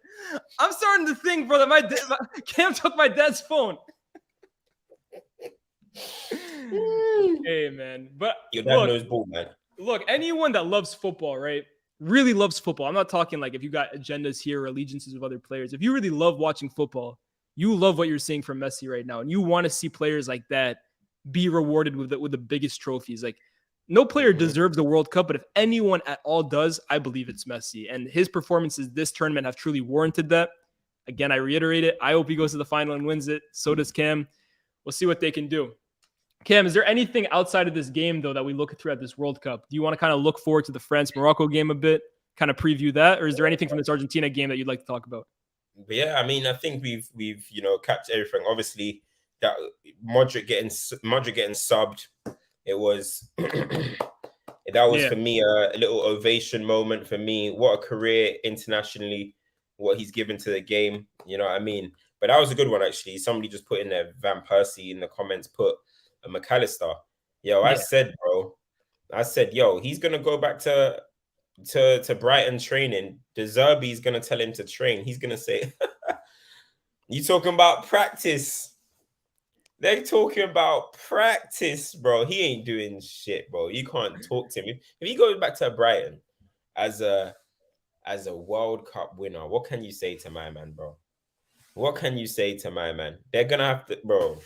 I'm starting to think, bro, that Cam took my dad's phone. Hey, man. But your dad knows ball, man. Look, anyone that loves football, right? Really loves football. I'm not talking like if you got agendas here or allegiances with other players. If you really love watching football, you love what you're seeing from Messi right now. And you want to see players like that be rewarded with the biggest trophies. Like, no player deserves the World Cup, but if anyone at all does, I believe it's Messi. And his performances this tournament have truly warranted that. Again, I reiterate it. I hope he goes to the final and wins it. So does Cam. We'll see what they can do. Cam, is there anything outside of this game, though, that we look through at this World Cup? Do you want to kind of look forward to the France-Morocco game a bit, kind of preview that? Or is there anything from this Argentina game that you'd like to talk about? But yeah, I mean, I think we've capped everything. Obviously, that Modric getting subbed, it was that was for me a little ovation moment for me. What a career internationally, what he's given to the game. You know what I mean? But that was a good one, actually. Somebody just put in there, Van Persie in the comments, put a McAllister. I said, yo, he's gonna go back to Brighton training. De Zerbi's gonna tell him to train. He's gonna say, "You talking about practice?" They're talking about practice, bro. He ain't doing shit, bro. You can't talk to him. If he goes back to Brighton as a World Cup winner, what can you say to my man, bro? What can you say to my man? They're gonna have to, bro.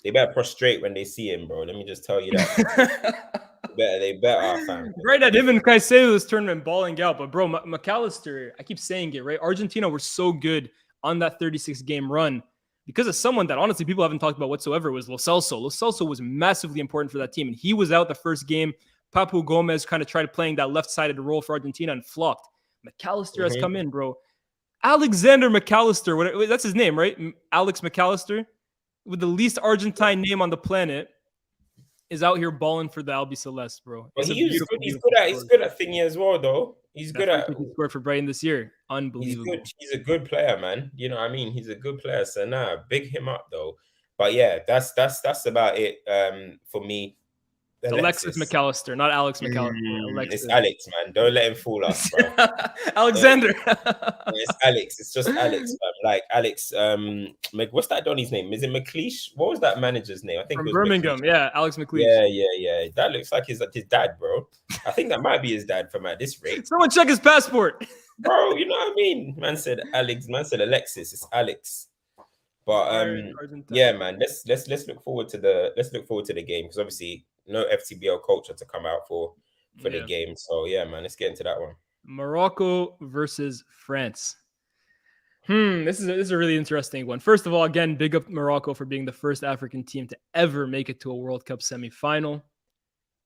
They better prostrate when they see him, bro. Let me just tell you that. They better, fam. Right at him and Caicedo this tournament balling out. But bro, McAllister, I keep saying it, right? Argentina were so good on that 36 game run because of someone that honestly people haven't talked about whatsoever was Lo Celso. Lo Celso was massively important for that team, and he was out the first game. Papu Gomez kind of tried playing that left-sided role for Argentina and flopped. McAllister has come in, bro. Alexander McAllister, that's his name, right? Alex McAllister, with the least Argentine name on the planet, is out here balling for the Albi Celeste, bro. But he's good at thingy as well, though. He's good at. He scored for Brighton this year. Unbelievable. He's a good player, man. You know what I mean? He's a good player. So nah, big him up though. But yeah, that's about it. For me. Alexis McAllister, not Alex McAllister. It's Alex, man. Don't let him fool us, bro. Alexander. It's Alex. It's just Alex, man. Like Alex. What's that Donny's name? Is it McLeish? What was that manager's name? I think from it was Birmingham. McLeish. Yeah, Alex McLeish. Yeah. That looks like his dad, bro. I think that might be his dad from at this rate. Someone check his passport, bro. You know what I mean? Man said Alex. Man said Alexis. It's Alex. But yeah, man. Let's look forward to the game because obviously no FTBL culture to come out for the game. So yeah, man. Let's get into that one. Morocco versus France. This is a really interesting one. First of all, again, big up Morocco for being the first African team to ever make it to a World Cup semifinal.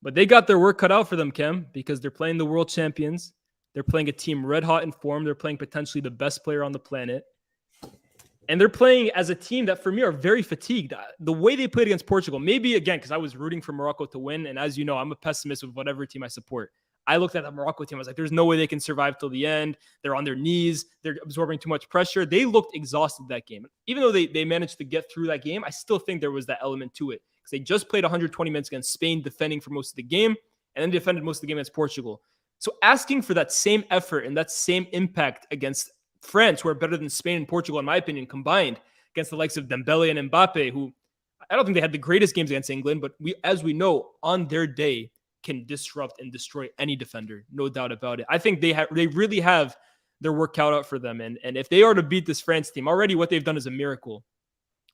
But they got their work cut out for them, Kem, because they're playing the world champions. They're playing a team red hot in form. They're playing potentially the best player on the planet. And they're playing as a team that, for me, are very fatigued. The way they played against Portugal, maybe, again, because I was rooting for Morocco to win. And as you know, I'm a pessimist with whatever team I support. I looked at the Morocco team. I was like, there's no way they can survive till the end. They're on their knees. They're absorbing too much pressure. They looked exhausted that game. Even though they managed to get through that game, I still think there was that element to it. Because they just played 120 minutes against Spain, defending for most of the game, and then defended most of the game against Portugal. So asking for that same effort and that same impact against France, who are better than Spain and Portugal, in my opinion, combined, against the likes of Dembele and Mbappe, who I don't think they had the greatest games against England, but as we know, on their day, can disrupt and destroy any defender, no doubt about it. I think they really have their work cut out for them, and if they are to beat this France team, already what they've done is a miracle,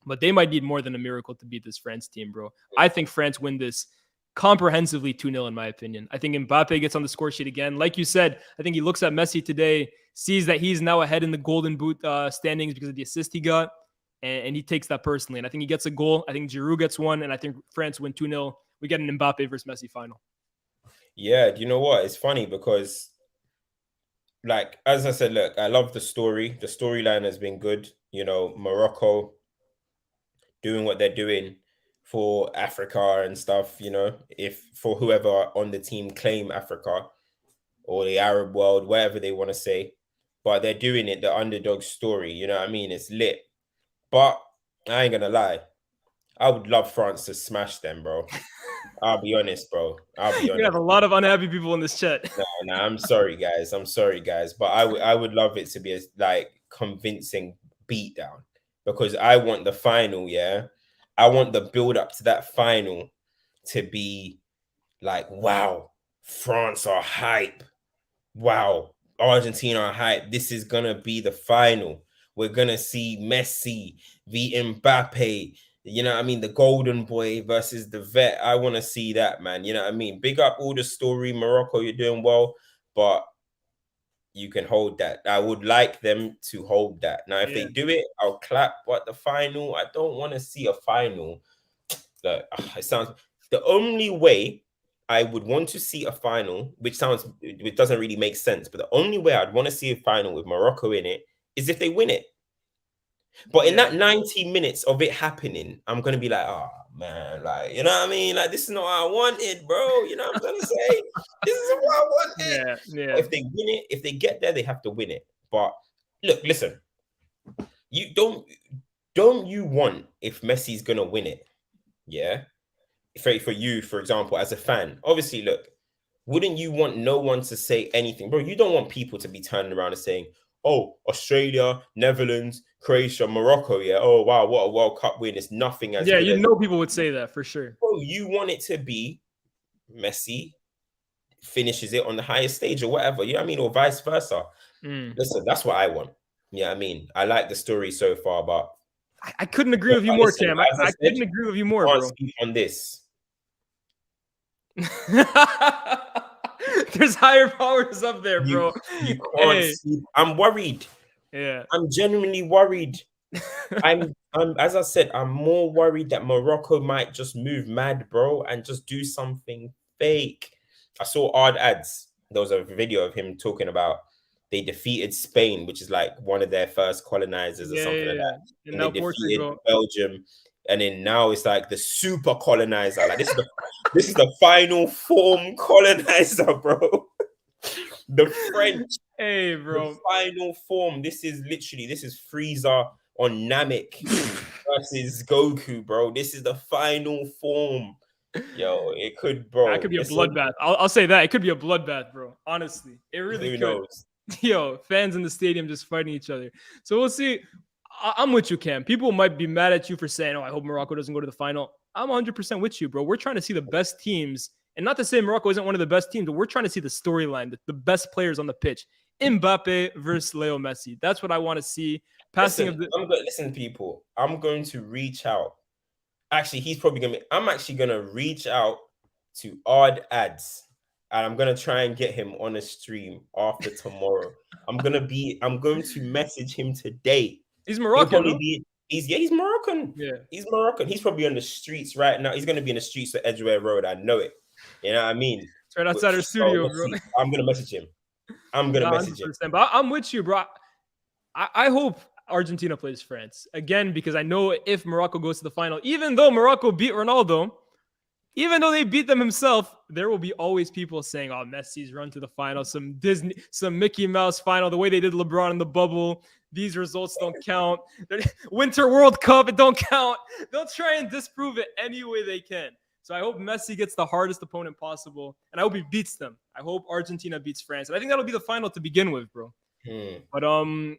but they might need more than a miracle to beat this France team, bro. I think France win this comprehensively 2-0 in my opinion. I think Mbappe gets on the score sheet again. Like you said, I think he looks at Messi today, sees that he's now ahead in the Golden Boot standings because of the assist he got, and he takes that personally. And I think he gets a goal. I think Giroud gets one, and I think France win 2-0. We get an Mbappe versus Messi final. Yeah, do you know what? It's funny because, like, as I said, look, I love the story. The storyline has been good. You know, Morocco doing what they're doing for Africa and stuff, you know, if for whoever on the team claim Africa or the Arab world, whatever they want to say, but they're doing it, the underdog story, you know what I mean? It's lit. But I ain't gonna lie, I would love France to smash them, bro. I'll be honest, bro. I'll be honest. You have a lot of unhappy people in this chat. No, I'm sorry, guys. But I would love it to be a like convincing beatdown because I want the final, yeah. I want the build up to that final to be like, wow, France are hype. Wow, Argentina are hype. This is gonna be the final. We're gonna see Messi v Mbappe. You know what I mean? The golden boy versus the vet. I want to see that, man. You know what I mean? Big up all the story. Morocco, you're doing well, but you can hold that. I would like them to hold that. Now, if they do it, I'll clap. But the final, I don't want to see a final. It sounds the only way I would want to see a final, which doesn't really make sense, but the only way I'd want to see a final with Morocco in it is if they win it. But in that 90 minutes of it happening, I'm going to be like, oh, man, like, you know what I mean? Like, this is not what I wanted, bro. You know what I'm trying to say? This is what I wanted. Yeah. But if they win it, if they get there, they have to win it. But look, listen, you don't you want if Messi's going to win it? Yeah. For you, for example, as a fan, obviously, look, wouldn't you want no one to say anything? Bro, you don't want people to be turning around and saying, oh, Australia, Netherlands, Croatia, Morocco, yeah. Oh, wow, what a World Cup win. It's nothing as good as people would say that for sure. Bro, you want it to be Messi finishes it on the highest stage or whatever. You know what I mean? Or vice versa. Listen, that's what I want. Yeah, I mean, I like the story so far, but I couldn't agree with you more, listen, Cam. as I I said, couldn't agree with you you more, can't bro. speak on this. There's higher powers up there, You bro. you can't Hey, see. I'm worried. yeah. I'm genuinely worried. I'm as I said, I'm more worried that Morocco might just move mad, bro, and just do something fake. I saw odd ads. There was a video of him talking about they defeated Spain, which is like one of their first colonizers or Yeah, something yeah, like yeah. that. And And they now defeated Portugal. Belgium. And then now it's like the super colonizer. Like this is the final form colonizer, bro. The French, Hey, the bro. final form. This is Frieza on Namek versus Goku, bro. This is the final form. Yo, it could, That bro. could be a Listen, bloodbath. I'll say that. It could be a bloodbath, bro. Honestly, it really who could. knows? Yo, fans in the stadium just fighting each other. So we'll see. I'm with you, Cam. People might be mad at you for saying, "Oh, I hope Morocco doesn't go to the final." I'm 100% with you, bro. We're trying to see the best teams, and not to say Morocco isn't one of the best teams, but we're trying to see the storyline, the best players on the pitch. Mbappe versus Leo Messi. That's what I want to see. Passing of Listen, the listen, people. I'm going to reach out. Actually, he's probably gonna. I'm actually gonna reach out to Odd Ads, and I'm gonna try and get him on a stream after tomorrow. I'm going to message him today. he's He'll Moroccan, probably no? be. He's Moroccan. Yeah. He's Moroccan. He's probably on the streets right now. He's gonna be in the streets of Edgware Road. I know it. You know what I mean? It's right outside our So studio, let's bro. see. I'm gonna message him. I'm gonna Nah, message him. 100%. But I'm with you, bro. I hope Argentina plays France again because I know if Morocco goes to the final, even though Morocco beat Ronaldo, even though they beat them himself, there will be always people saying, "Oh, Messi's run to the final, some Disney, some Mickey Mouse final, the way they did LeBron in the bubble. These results don't count. Winter World Cup, it don't count." They'll try and disprove it any way they can. So I hope Messi gets the hardest opponent possible, and I hope he beats them. I hope Argentina beats France, and I think that'll be the final to begin with, bro. But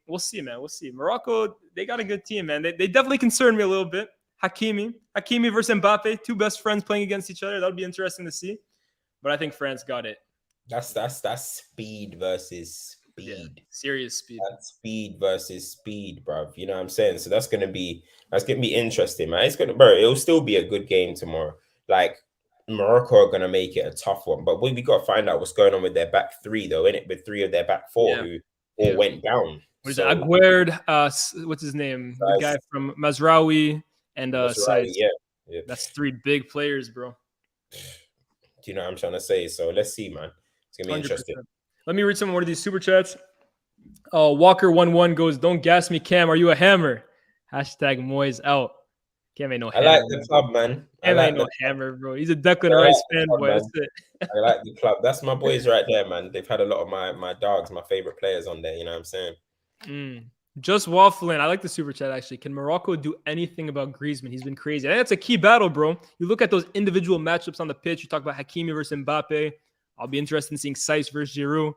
we'll see, man. We'll see. Morocco, they got a good team, man. They definitely concern me a little bit. Hakimi versus Mbappe, two best friends playing against each other. That'll be interesting to see. But I think France got it. That's speed versus Yeah, speed. serious speed. That's speed versus speed, bro. You know what I'm saying? So that's gonna be interesting, man. It's gonna, bro. It'll still be a good game tomorrow. Like Morocco are gonna make it a tough one, but we got to find out what's going on with their back three, though, innit? With three of their back four Yeah, who all yeah. went down. What is it? So Aguerd, what's his name? The guy from Mazraoui and that's right. Saiz. Yeah. That's three big players, bro. Do you know what I'm trying to say? So let's see, man. It's gonna be 100%. interesting. Let me read some more of these super chats. Walker11 goes, "Don't gas me, Cam. Are you a hammer?" Hashtag Moyes out. Cam ain't no I hammer. like the club, man. Cam ain't no hammer, bro. He's a Declan I like Rice the club, fanboy. man. That's it. I like the club. That's my boys right there, man. They've had a lot of my dogs, my favorite players on there. You know what I'm saying? Just waffling. I like the super chat actually. Can Morocco do anything about Griezmann? He's been crazy. I think that's a key battle, bro. You look at those individual matchups on the pitch. You talk about Hakimi versus Mbappe. I'll be interested in seeing Saiz versus Giroud.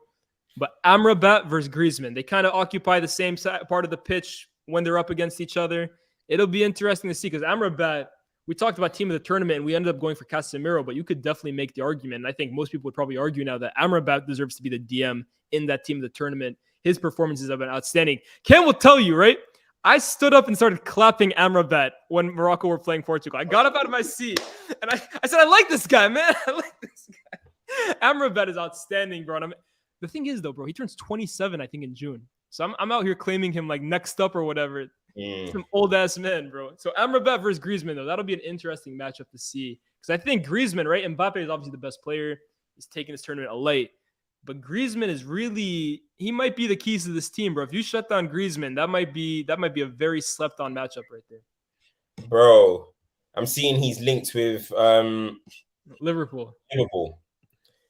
But Amrabat versus Griezmann, they kind of occupy the same part of the pitch when they're up against each other. It'll be interesting to see because Amrabat, we talked about team of the tournament and we ended up going for Casemiro, but you could definitely make the argument. And I think most people would probably argue now that Amrabat deserves to be the DM in that team of the tournament. His performances have been outstanding. Ken will tell you, right? I stood up and started clapping Amrabat when Morocco were playing Portugal. I got up out of my seat and I said, I like this guy, man. I like this guy. Amrabat is outstanding, bro. The thing is, though, bro, he turns 27, I think, in June. So I'm out here claiming him like next up or whatever. Some old ass man, bro. So Amrabat versus Griezmann, though, that'll be an interesting matchup to see. Because I think Griezmann, right? Mbappe is obviously the best player. He's taking his tournament late. But Griezmann is really, he might be the keys to this team, bro. If you shut down Griezmann, that might be a very slept on matchup right there. Bro, I'm seeing he's linked with Liverpool.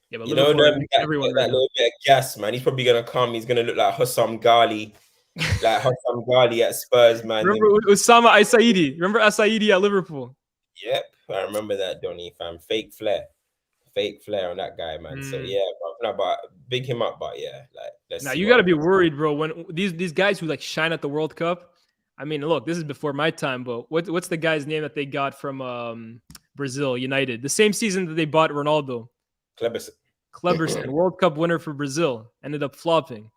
Yeah, but you know Liverpool, that everyone right now. little bit of gas, man. He's probably gonna come. He's gonna look like Hossam Ghali, at Spurs, man. Remember Usama Asaidi? Remember Asaidi at Liverpool? Yep, I remember that, Donny fam. Fake flair on that guy, man. So yeah, bro. No, but big him up, but yeah, like let's. Now you got to be worried, bro. When these guys who like shine at the World Cup. I mean, look, this is before my time, but what's the guy's name that they got from Brazil United? The same season that they bought Ronaldo. Kleberson, World Cup winner for Brazil, ended up flopping.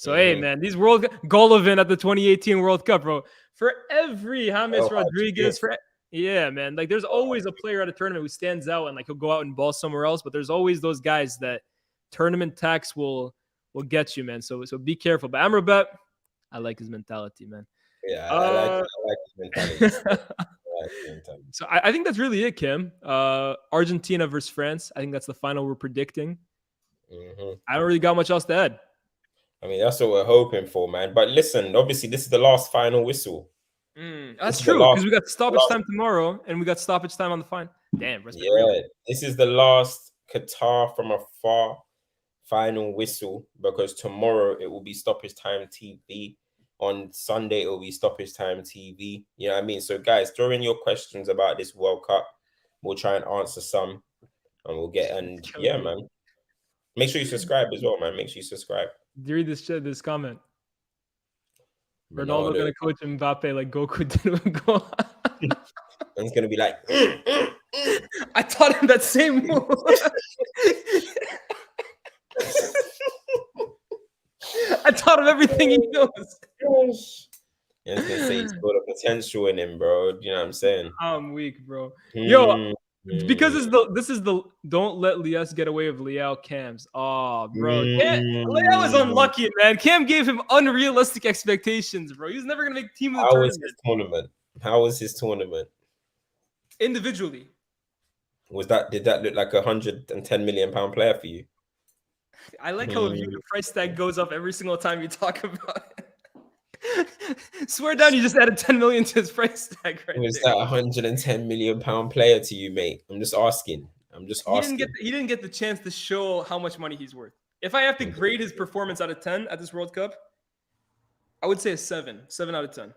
So, hey, man, these Golovin at the 2018 World Cup, bro. For every James Rodriguez, yeah, man. Like, there's always a player at a tournament who stands out and like he'll go out and ball somewhere else. But there's always those guys that tournament tax will get you, man. So be careful. But Amrabat, I like his mentality, man. Yeah, I like his mentality. So I think that's really it, Kim. Argentina versus France. I think that's the final we're predicting. I don't really got much else to add. I mean, that's what we're hoping for, man. But listen, obviously, this is the last final whistle. That's true, because we got stoppage time tomorrow, and we got stoppage time on the final. Damn, this is the last Qatar from afar final whistle, because tomorrow it will be stoppage time TV. On Sunday, it will be stoppage time TV. You know what I mean? So, guys, throw in your questions about this World Cup. We'll try and answer some, and we'll get. And yeah, man, make sure you subscribe as well, man. Make sure you subscribe. Do you read this comment? Ronaldo gonna coach Mbappe like Goku did with Gohan. And he's gonna be like, I taught him that same move. I taught him everything he knows. Yeah, I was gonna say he's got a potential in him, bro. You know what I'm saying? I'm weak, bro. Yo, because this is the don't let Lias get away with Leao Cams. Oh, bro. Leao is unlucky, man. Cam gave him unrealistic expectations, bro. He's never gonna make team of the tournament. How was his tournament? Individually. Did that look like £110 million player for you? I like how the price tag goes up every single time you talk about it. Swear down, you just added 10 million to his price tag right Was that £110 million player to you, mate? I'm just asking. He didn't get the chance to show how much money he's worth. If I have to grade his performance out of 10 at this World Cup, I would say a 7. 7 out of 10.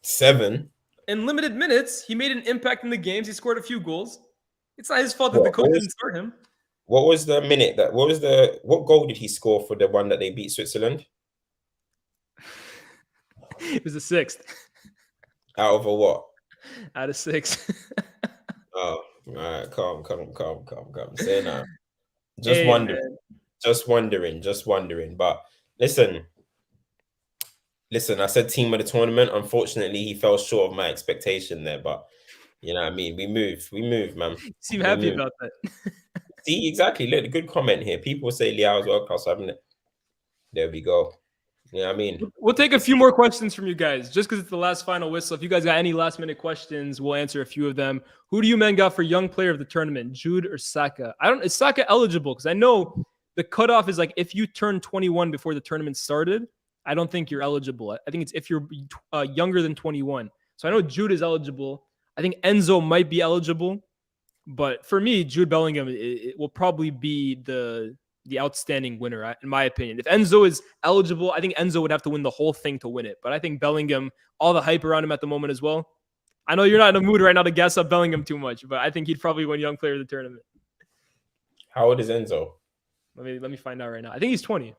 7? In limited minutes, he made an impact in the games. He scored a few goals. It's not his fault that the coach didn't start him. What was the minute what goal did he score for the one that they beat Switzerland? It was a 6th. Out of a what? Out of 6. Oh, all right. Calm. Say now. Just wondering. But listen. I said team of the tournament. Unfortunately, he fell short of my expectation there. But you know what I mean? We move, man. You seem happy about that. See, exactly. Look, a good comment here. People say Leao's World Cup, haven't it? There we go. You know what I mean? We'll take a few more questions from you guys, just because it's the last final whistle. If you guys got any last-minute questions, we'll answer a few of them. Who do you men got for young player of the tournament, Jude or Saka? Is Saka eligible? Because I know the cutoff is like if you turn 21 before the tournament started, I don't think you're eligible. I think it's if you're younger than 21. So I know Jude is eligible. I think Enzo might be eligible. But for me, Jude Bellingham it will probably be the outstanding winner, in my opinion. If Enzo is eligible, I think Enzo would have to win the whole thing to win it. But I think Bellingham, all the hype around him at the moment as well. I know you're not in a mood right now to gas up Bellingham too much, but I think he'd probably win young player of the tournament. How old is Enzo? Let me find out right now. I think he's 20.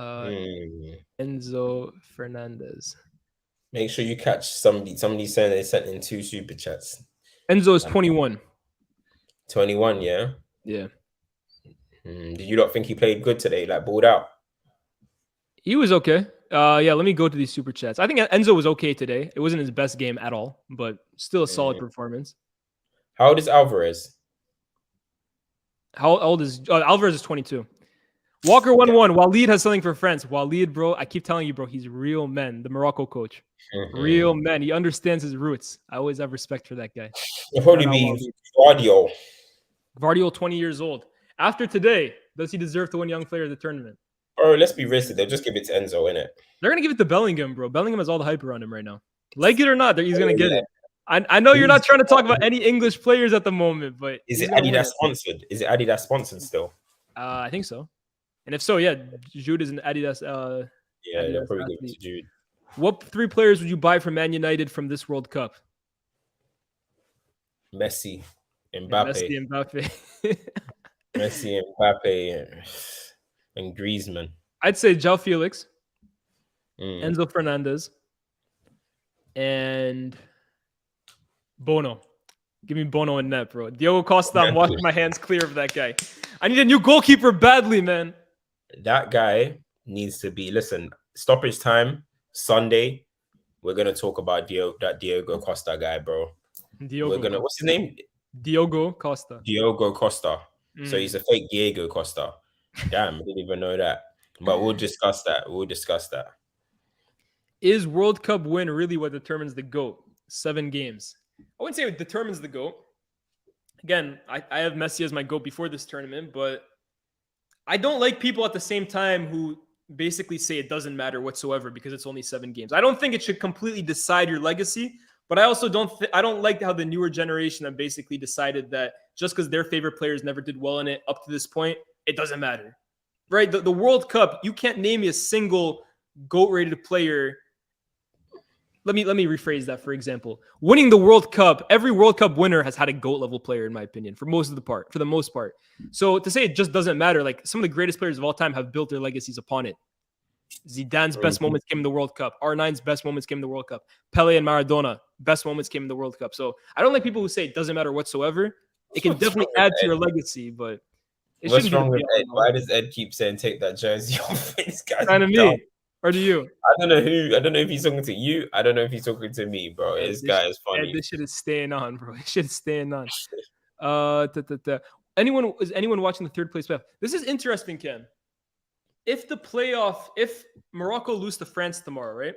Enzo Fernandez. Make sure you catch somebody. Somebody saying they sent in 2 super chats. Enzo is 21. 21, yeah? Yeah. Did you not think he played good today? Like, balled out? He was okay. Yeah, let me go to these super chats. I think Enzo was okay today. It wasn't his best game at all, but still a solid performance. How old is Alvarez? How old is Alvarez? Is 22. Walker 1-1. Waleed has something for France. Waleed, bro, I keep telling you, bro, he's real man. The Morocco coach. Real man. He understands his roots. I always have respect for that guy. It'll probably be Guardiola. Guardiola, 20 years old. After today, does he deserve to win young player of the tournament? Bro, let's be realistic. They'll just give it to Enzo, innit? They're going to give it to Bellingham, bro. Bellingham has all the hype around him right now. Like it or not, he's going to get it. I know you're not trying to talk about any English players at the moment, but... Is it Adidas sponsored? Is it Adidas sponsored still? I think so. And if so, yeah, Jude is an Adidas... yeah, they'll probably give it to Jude. What 3 players would you buy from Man United from this World Cup? Messi, Mbappe. Messi, Mbappe, and Griezmann. I'd say João Felix, Enzo Fernandez, and Bono. Give me Bono in net, bro. Diogo Costa, I'm washing my hands clear of that guy. I need a new goalkeeper badly, man. That guy needs to be. Listen, stoppage time Sunday. We're gonna talk about Diogo Costa guy, bro. We're Diogo gonna. Costa. What's his name? Diogo Costa. Diogo Costa. So Mm. he's a fake Diego Costa. Damn, I didn't even know that. But we'll discuss that. We'll discuss that. Is World Cup win really what determines the GOAT? 7 games. I wouldn't say it determines the GOAT. Again, I have Messi as my GOAT before this tournament, but I don't like people at the same time who basically say it doesn't matter whatsoever because it's only 7 games. I don't think it should completely decide your legacy, but I also I don't like how the newer generation have basically decided that just because their favorite players never did well in it up to this point, it doesn't matter. Right? The World Cup, you can't name me a single GOAT rated player. Let me rephrase that. For example, winning the World Cup, every World Cup winner has had a GOAT level player, in my opinion, for the most part. So to say it just doesn't matter, like some of the greatest players of all time have built their legacies upon it. Zidane's best moments came in the World Cup. R9's best moments came in the World Cup. Pele and Maradona, best moments came in the World Cup. So I don't like people who say it doesn't matter whatsoever. It can definitely add to your legacy, but it What's shouldn't be wrong the with be Ed? Why does Ed keep saying take that jersey off? This guy's kind of dumb. me. Or do you? I don't know who. I don't know if he's talking to you. I don't know if he's talking to me, bro. This guy is funny. This shit is staying on, bro. This shit is staying on. Is anyone watching the third place playoff? This is interesting, Ken. If Morocco lose to France tomorrow, right?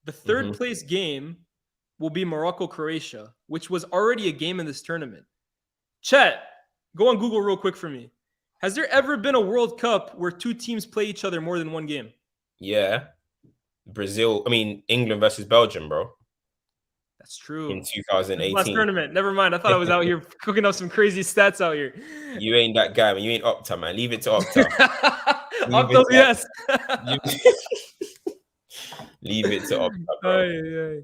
The third place game will be Morocco-Croatia, which was already a game in this tournament. Chat, go on Google real quick for me. Has there ever been a World Cup where 2 teams play each other more than 1 game? Yeah. England versus Belgium, bro. That's true. In 2018. Last tournament. Never mind. I thought I was out here cooking up some crazy stats out here. You ain't that guy, man. You ain't Opta, man. Leave it to Opta. Opta, yes. Leave it to Opta, bro.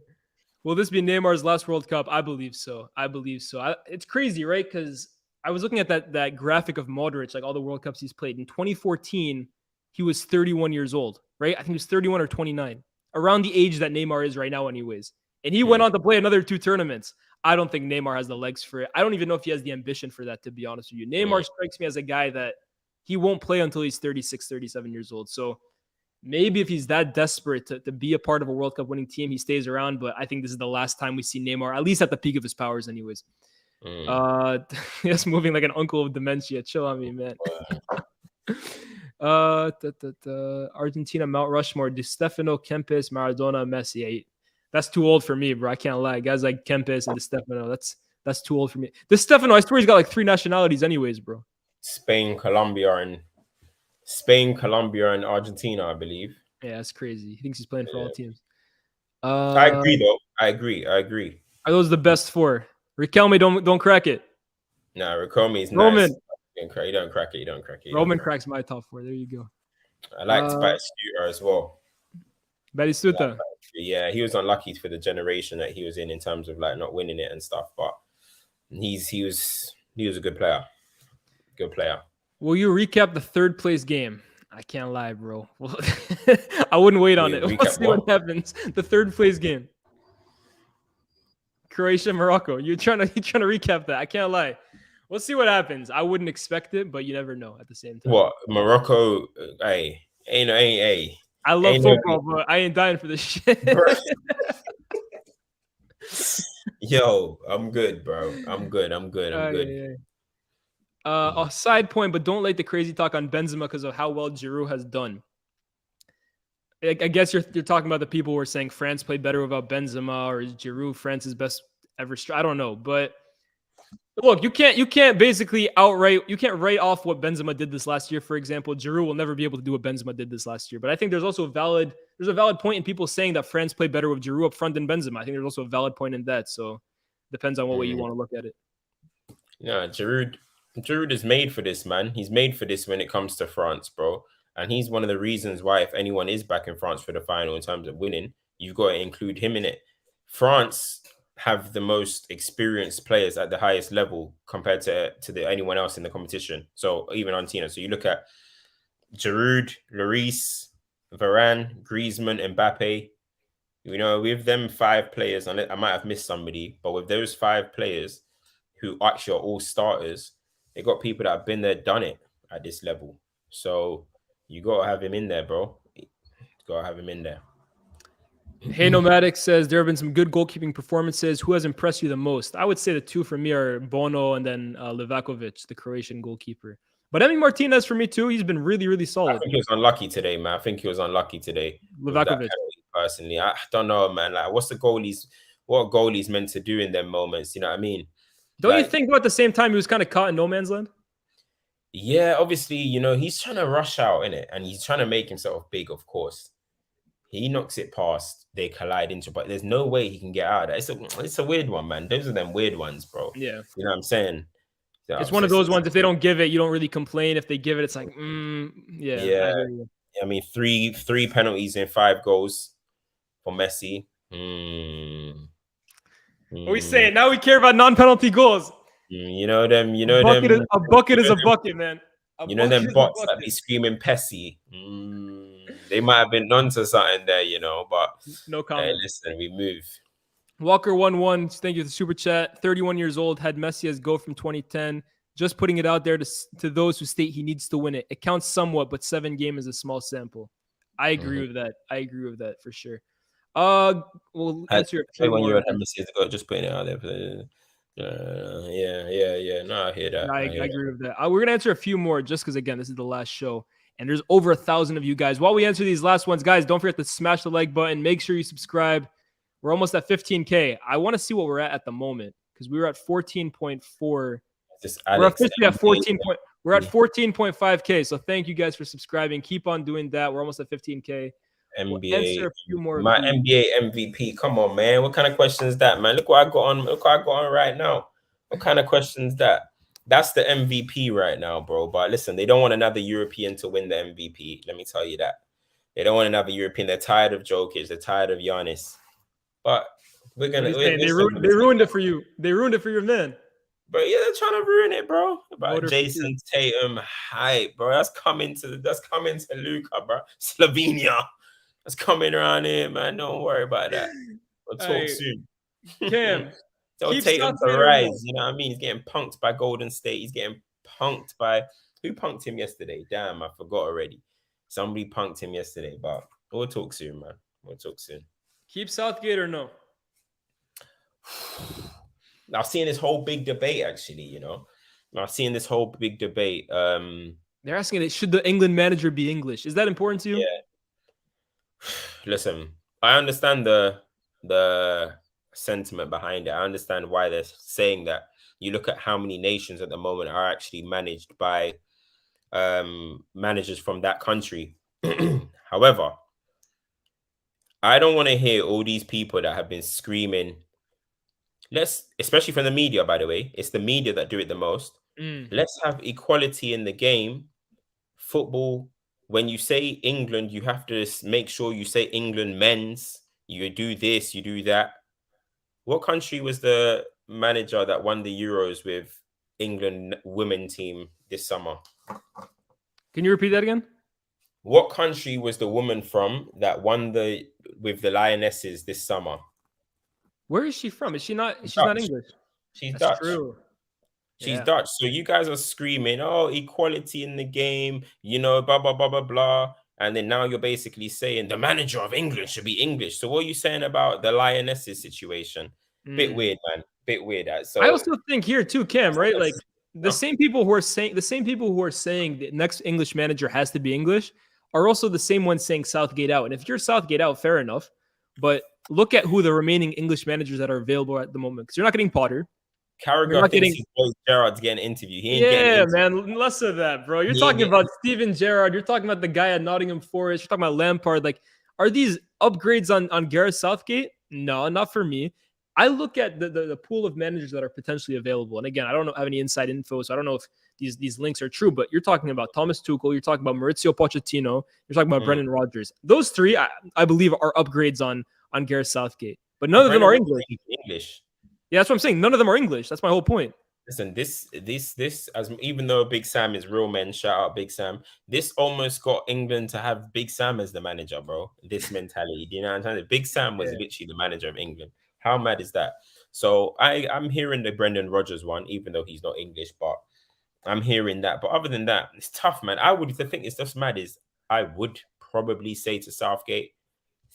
Will this be Neymar's last World Cup? I believe so. It's crazy, right? Because I was looking at that graphic of Modric, like all the World Cups he's played. In 2014, he was 31 years old, right? I think he was 31 or 29, around the age that Neymar is right now anyways. And he went on to play another 2 tournaments. I don't think Neymar has the legs for it. I don't even know if he has the ambition for that, to be honest with you. Neymar strikes me as a guy that he won't play until he's 36, 37 years old. So maybe if he's that desperate to be a part of a World Cup winning team, he stays around. But I think this is the last time we see Neymar, at least at the peak of his powers anyways. Just moving like an uncle of dementia. Chill on me, man. Argentina, Mount Rushmore, Di Stefano, Kempes, Maradona, Messi. That's too old for me, bro. I can't lie. Guys like Kempes and Di Stefano, that's too old for me. Di Stefano, I swear he's got like 3 nationalities anyways, bro. Spain, Colombia, and Argentina, I believe. Yeah, that's crazy. He thinks he's playing for all teams. I agree, though. I agree. Are those the best 4? Riquelme, don't crack it. Nah, Riquelme is Roman. Nice. You don't crack it. Roman cracks my top 4. There you go. I liked Batistuta as well. Batistuta. Yeah, he was unlucky for the generation that he was in terms of like not winning it and stuff. But he was a good player. Good player. Will you recap the 3rd place game? I can't lie, bro. I wouldn't wait on it. We'll see what happens. The 3rd place game. Croatia, Morocco. You're trying to recap that. I can't lie. We'll see what happens. I wouldn't expect it, but you never know at the same time. What? Morocco, hey. I love football, but I ain't dying for this shit. Yo, I'm good, bro. I'm good. A side point, but don't like the crazy talk on Benzema because of how well Giroud has done. I guess you're talking about the people who are saying France played better without Benzema, or is Giroud France's best ever? I don't know, but look, you can't basically write off what Benzema did this last year. For example, Giroud will never be able to do what Benzema did this last year. But I think there's also a valid point in people saying that France played better with Giroud up front than Benzema. I think there's also a valid point in that. So depends on what way you want to look at it. Yeah, Giroud is made for this, man. He's made for this when it comes to France, bro. And he's one of the reasons why, if anyone is back in France for the final in terms of winning, you've got to include him in it. France have the most experienced players at the highest level compared to anyone else in the competition. So even Argentina. So you look at Giroud, Lloris, Varane, Griezmann, Mbappe. You know, with them 5 players, and I might have missed somebody, but with those 5 players who actually are all starters, they got people that have been there, done it at this level. So You gotta have him in there, bro. You gotta have him in there. Hey Nomadic says there have been some good goalkeeping performances. Who has impressed you the most? I would say the two for me are Bono and then Livakovic, the Croatian goalkeeper. But Emi Martinez for me too. He's been really, really I solid. think he was unlucky today, man. I think he was unlucky today with that Livakovic. penalty. Personally, I don't know, man. Like, what goalies meant to do in them moments? You know what I mean? Don't you Like, think, though, at the same time, he was kind of caught in no man's land? yeah, obviously, he's trying to rush out in it, and he's trying to make himself big. Of course, he knocks it past. They collide into, but there's no way he can get out of that. It's a weird one, man. Those are them weird ones, bro. Yeah. You know what I'm saying? It's one of those ones. If they don't give it, you don't really complain. If they give it, it's like, yeah. Yeah. I mean, three penalties and 5 goals for Messi. What are we saying? Now we care about non-penalty goals. You know them. A bucket is a bucket, man. Them bots that be screaming Pessy. They might have been onto something there, but no comment. Hey, listen, we move. Walker11, thank you for the super chat. 31 years old, had Messi as GOAT from 2010. Just putting it out there to those who state he needs to win it. It counts somewhat, but 7 games is a small sample. I agree with that. I agree with that for sure. We'll answer a few more. Just putting it out there. Yeah. No, I hear that. I agree with that. We're gonna answer a few more just because, again, this is the last show, and there's over 1,000 of you guys. While we answer these last ones, guys, don't forget to smash the like button. Make sure you subscribe. We're almost at 15K. I want to see what we're at the moment because we were at 14.4. We're officially at 14. We're at 14.5K. So thank you guys for subscribing. Keep on doing that. We're almost at 15K. NBA, my NBA MVP. Come on, man. What kind of question is that, man? Look what I got on right now. What kind of question is that? That's the MVP right now, bro. But listen, they don't want another European to win the MVP. Let me tell you that. They don't want another European. They're tired of Jokic. They're tired of Giannis. But we're gonna. They ruined it for you. They ruined it for your man. But yeah, they're trying to ruin it, bro. About Jason Tatum hype, bro. That's coming to Luka, bro. Slovenia. That's coming around here, man. Don't worry about that. We'll talk soon. Cam, tell Tatum to rise. You know what I mean? He's getting punked by Golden State. He's getting punked by who punked him yesterday? Damn, I forgot already. Somebody punked him yesterday, but we'll talk soon, man. We'll talk soon. Keep Southgate or no? I've seen this whole big debate, actually. I've seen this whole big debate. They're asking, should the England manager be English? Is that important to you? Yeah. Listen, I understand the sentiment behind it. I understand why they're saying that. You look at how many nations at the moment are actually managed by managers from that country. However, I don't want to hear all these people that have been screaming. Especially from the media, by the way. It's the media that do it the most. Let's have equality in the game. Football. When you say England, you have to make sure you say England men's. You do this, you do that. What country was the manager that won the Euros with England women team this summer? Can you repeat that again? What country was the woman from that won with the Lionesses this summer? Where is she from? She's not English. She's Dutch. True. She's Dutch. So you guys are screaming, oh, equality in the game, blah, blah, blah, blah, blah. And then now you're basically saying the manager of England should be English. So what are you saying about the Lionesses situation? Bit weird, man. Bit weird. So I also think here too, Cam, right? Like the same people who are saying the next English manager has to be English are also the same ones saying Southgate out. And if you're Southgate out, fair enough. But look at who the remaining English managers that are available at the moment. Because you're not getting Potter. Carragher thinks Gerrard's getting interviewed. Man, less of that, bro. You're talking about Steven Gerrard. You're talking about the guy at Nottingham Forest. You're talking about Lampard. Like, are these upgrades on Gareth Southgate? No, not for me. I look at the pool of managers that are potentially available. And again, I don't have any inside info, so I don't know if these links are true, but you're talking about Thomas Tuchel. You're talking about Maurizio Pochettino. You're talking about Brendan Rodgers. Those three, I believe, are upgrades on Gareth Southgate. But none of them are English. Yeah, that's what I'm saying. None of them are English. That's my whole point. Listen, this as even though Big Sam is real men, shout out Big Sam. This almost got England to have Big Sam as the manager, bro. This mentality, do you know what I'm saying? Big Sam was literally the manager of England. How mad is that? So I'm hearing the Brendan Rodgers one, even though he's not English, but I'm hearing that. But other than that, it's tough, man. The thing is just mad is I would probably say to Southgate,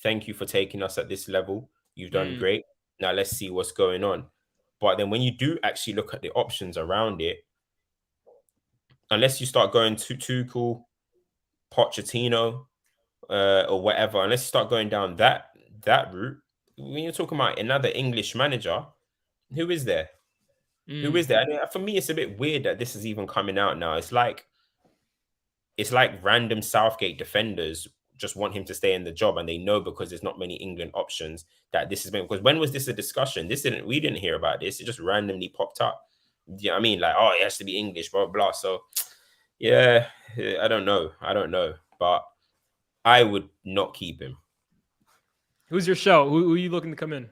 thank you for taking us at this level. You've done great. Now let's see what's going on. But then when you do actually look at the options around it, unless you start going to Tuchel, Pochettino, or whatever, unless you start going down that route, when you're talking about another English manager, who is there? Who is there? And for me, it's a bit weird that this is even coming out now. It's like random Southgate defenders just want him to stay in the job, and they know because there's not many England options that this has been. Because when was this a discussion? We didn't hear about this. It just randomly popped up. Yeah, I mean, like, oh, it has to be English, blah blah. So, yeah, I don't know, but I would not keep him. Who's your show? Who are you looking to come in?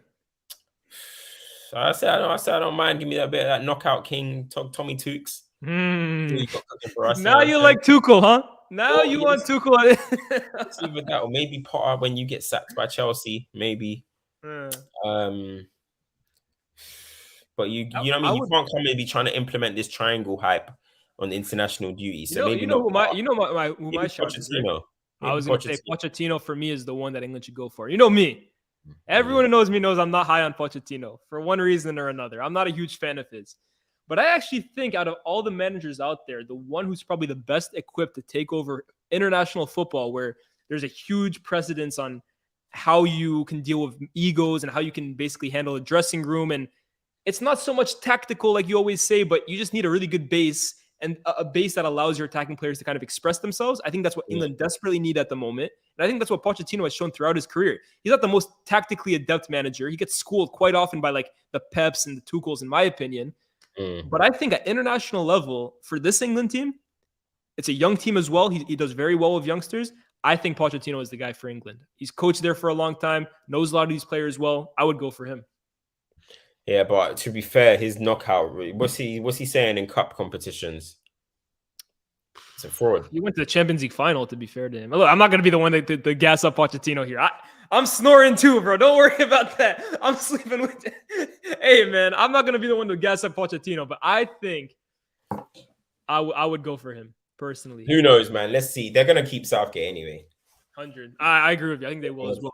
So I said I don't mind. Give me that bit of that knockout king, Tommy Tukes. Now you like Tuchel, huh? Now you want Tuchel. It's either that or maybe Potter when you get sacked by Chelsea, maybe. But you know what I mean? You can't come maybe trying to implement this triangle hype on international duty. So maybe who my shot is. Right? I was going to say Pochettino for me is the one that England should go for. You know me. Everyone who knows me knows I'm not high on Pochettino for one reason or another. I'm not a huge fan of his. But I actually think out of all the managers out there, the one who's probably the best equipped to take over international football, where there's a huge precedence on how you can deal with egos and how you can basically handle a dressing room. And it's not so much tactical like you always say, but you just need a really good base and a base that allows your attacking players to kind of express themselves. I think that's what England desperately need at the moment. And I think that's what Pochettino has shown throughout his career. He's not the most tactically adept manager. He gets schooled quite often by like the Peps and the Tuchels, in my opinion. But I think at international level, for this England team, it's a young team as well. He does very well with youngsters. I think Pochettino is the guy for England. He's coached there for a long time, knows a lot of these players well. I would go for him. Yeah, but to be fair, his knockout, what's he saying in cup competitions? It's a fraud. He went to the Champions League final, to be fair to him. Look, I'm not going to be the one to gas up Pochettino here. I'm snoring too, bro. Don't worry about that. I'm sleeping with you. Hey, man, I'm not going to be the one to gas up Pochettino, but I think I would go for him personally. Who knows, man? Let's see. They're going to keep Southgate anyway. 100. I agree with you. I think they will as well.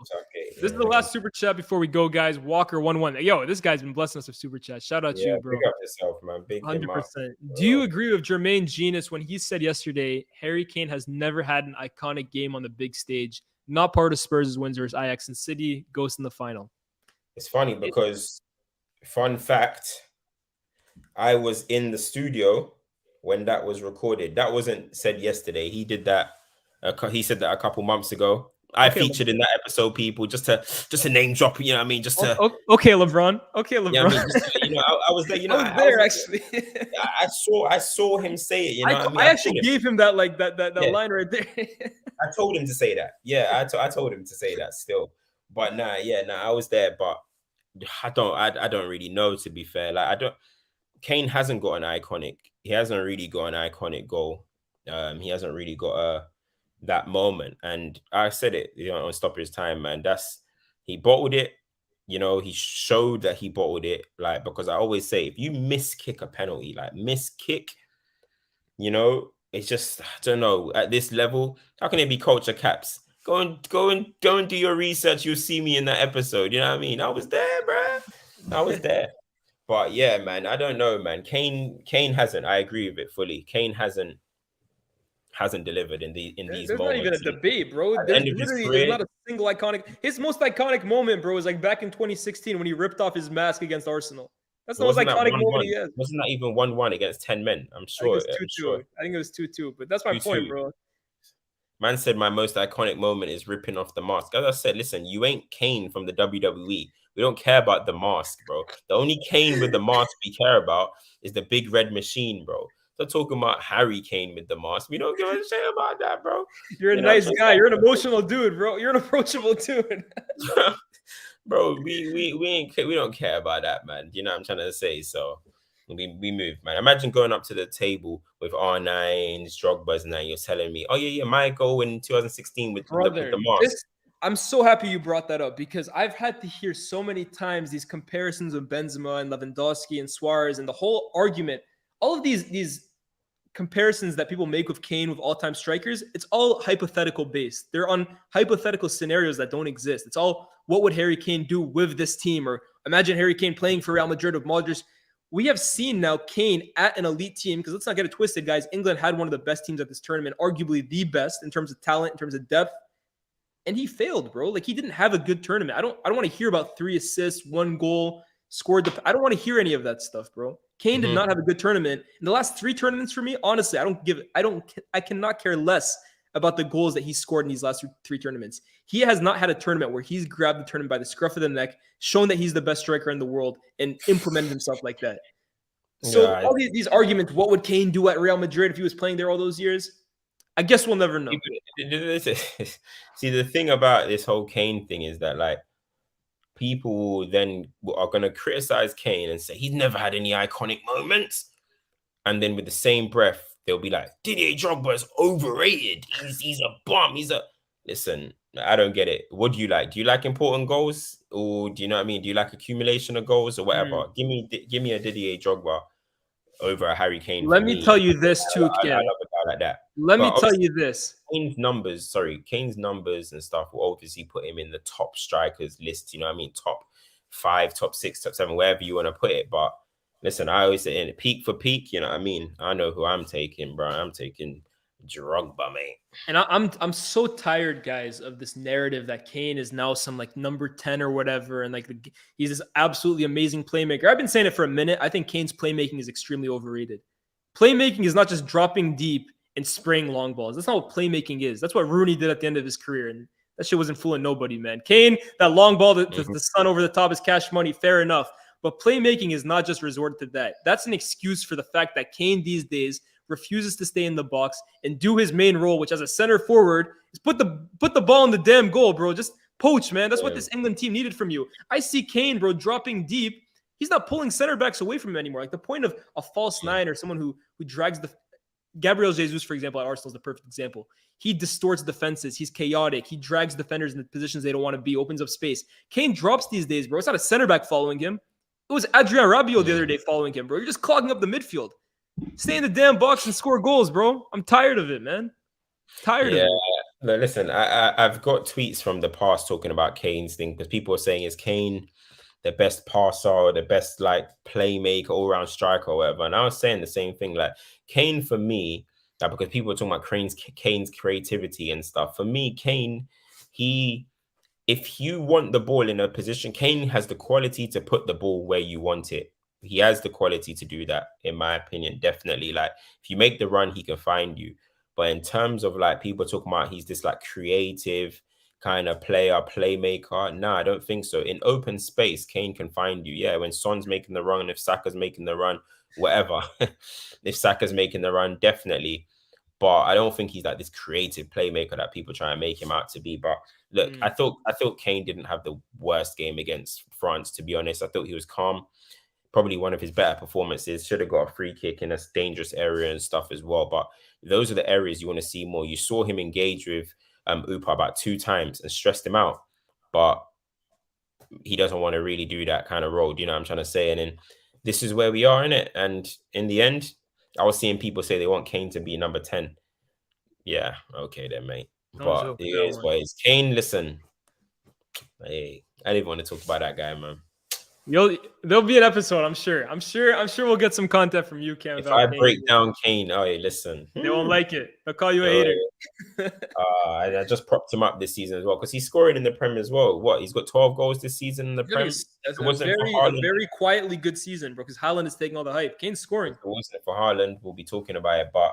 This is the last super chat before we go, guys. Walker 1-1. Yo, this guy's been blessing us with super chat. Shout out to you, bro. Big up yourself, man. Big 100%. Do you agree with Jermaine Genius when he said yesterday Harry Kane has never had an iconic game on the big stage? Not part of Spurs' wins versus Ajax and City. Ghost in the final. It's funny because, fun fact, I was in the studio when that was recorded. That wasn't said yesterday. He did that. He said that a couple months ago. I featured in that episode, people, just to name drop. You know what I mean? Just to okay, LeBron. Okay, LeBron. You know I mean? I was there. You know, I was there actually. I saw him say it. You know, what I mean? I actually gave him that line right there. I told him to say that. Yeah, I told him to say that still. But I was there. But I don't really know, to be fair. Like Kane hasn't got an iconic. He hasn't really got an iconic goal. He hasn't really got that moment. And I said it, you know, on Stopper's time, man. He bottled it. You know, he showed that he bottled it. Like, because I always say, if you miss kick a penalty, you know, it's just, I don't know, at this level, how can it be culture caps? Go and do your research. You'll see me in that episode. You know what I mean? I was there, bro. I was there. But yeah, man, I don't know, man. Kane hasn't. I agree with it fully. Kane hasn't delivered in these moments. There's not even a debate, bro. There's not a single iconic. His most iconic moment, bro, is like back in 2016 when he ripped off his mask against Arsenal. That's the most iconic moment he has. Wasn't that even 1-1 against 10 men? I'm sure. I think it was 2-2. But that's my point, bro. Man said my most iconic moment is ripping off the mask. As I said, listen, you ain't Kane from the WWE. We don't care about the mask, bro. The only Kane with the mask we care about is the big red machine, bro. So talking about Harry Kane with the mask, we don't give a shit about that, bro. You're a nice guy. You're an emotional dude, bro. You're an approachable dude. Bro, we don't care about that, man. You know what I'm trying to say? So we move, man. Imagine going up to the table with R9s, Drogba's, and that you're telling me, oh yeah, my goal in 2016 with the mask. I'm so happy you brought that up because I've had to hear so many times these comparisons of Benzema and Lewandowski and Suarez and the whole argument. All of these comparisons that people make with Kane with all-time strikers, it's all hypothetical based. They're on hypothetical scenarios that don't exist. It's all what would Harry Kane do with this team, or imagine Harry Kane playing for Real Madrid with Modric. We have seen now Kane at an elite team, because let's not get it twisted, guys. England had one of the best teams at this tournament, arguably the best in terms of talent, in terms of depth, and he failed, bro. Like, he didn't have a good tournament. I don't want to hear about 3 assists, 1 goal, scored the. I don't want to hear any of that stuff, bro. Kane did not have a good tournament. In the last 3 tournaments for me, honestly, I cannot care less about the goals that he scored in these last 3 tournaments. He has not had a tournament where he's grabbed the tournament by the scruff of the neck, shown that he's the best striker in the world, and implemented himself like that. So all these arguments, what would Kane do at Real Madrid if he was playing there all those years? I guess we'll never know. See, the thing about this whole Kane thing is that, like, people then are going to criticize Kane and say he's never had any iconic moments. And then with the same breath, they'll be like, Didier Drogba is overrated. He's a bum. Listen, I don't get it. What do you like? Do you like important goals? Or do you know what I mean? Do you like accumulation of goals or whatever? Give me a Didier Drogba over a Harry Kane. Let me tell you this too, Ken. I love a guy like that. Let me tell you this. Kane's numbers and stuff will obviously put him in the top strikers list, you know what I mean? Top 5, top 6, top 7, wherever you want to put it. But listen, I always say in peak for peak, you know what I mean? I know who I'm taking, bro. I'm taking Drogba, mate. And I'm so tired, guys, of this narrative that Kane is now some like number 10 or whatever, and like he's this absolutely amazing playmaker. I've been saying it for a minute. I think Kane's playmaking is extremely overrated. Playmaking is not just dropping deep and spraying long balls. That's not what playmaking is. That's what Rooney did at the end of his career, and that shit wasn't fooling nobody, man. Kane, that long ball, the sun over the top is cash money, fair enough. But playmaking is not just resorted to that. That's an excuse for the fact that Kane these days refuses to stay in the box and do his main role, which as a center forward is put the ball in the damn goal, bro. Just poach, man. That's what this England team needed from you. I see Kane, bro, dropping deep. He's not pulling center backs away from him anymore. Like the point of a false 9 or someone who drags the Gabriel Jesus, for example, at Arsenal is the perfect example. He distorts defenses. He's chaotic. He drags defenders in the positions they don't want to be, opens up space. Kane drops these days, bro. It's not a center back following him. It was Adrien Rabiot the other day following him, bro. You're just clogging up the midfield. Stay in the damn box and score goals, bro. I'm tired of it, man. Tired of it. No, listen, I've got tweets from the past talking about Kane's thing, because people are saying, is Kane the best passer, the best like playmaker, all-round striker or whatever? And I was saying the same thing. Like Kane for me, like, because people are talking about Kane's creativity and stuff. For me, Kane, if you want the ball in a position, Kane has the quality to put the ball where you want it. He has the quality to do that, in my opinion, definitely. Like, if you make the run, he can find you. But in terms of, like, people talking about he's this, like, creative kind of playmaker, no, I don't think so. In open space, Kane can find you. Yeah, when Son's making the run, if Saka's making the run, whatever. If Saka's making the run, definitely. But I don't think he's like this creative playmaker that people try and make him out to be. But look, I thought Kane didn't have the worst game against France, to be honest. I thought he was calm. Probably one of his better performances. Should have got a free kick in a dangerous area and stuff as well. But those are the areas you want to see more. You saw him engage with Upa about 2 times and stressed him out. But he doesn't want to really do that kind of role. Do you know what I'm trying to say? And then this is where we are in it. And in the end, I was seeing people say they want Kane to be number 10. Yeah, okay then, mate. But it is what it is. Kane, listen. Hey, I didn't want to talk about that guy, man. There'll be an episode, I'm sure. I'm sure we'll get some content from you, Cam. If I break down Kane, listen. They won't like it. They'll call you a hater. I just propped him up this season as well, because he's scoring in the Prem as well. What? He's got 12 goals this season in the Prem. That's a very quietly good season, bro, because Haaland is taking all the hype. Kane's scoring. If it wasn't for Haaland, we'll be talking about it, but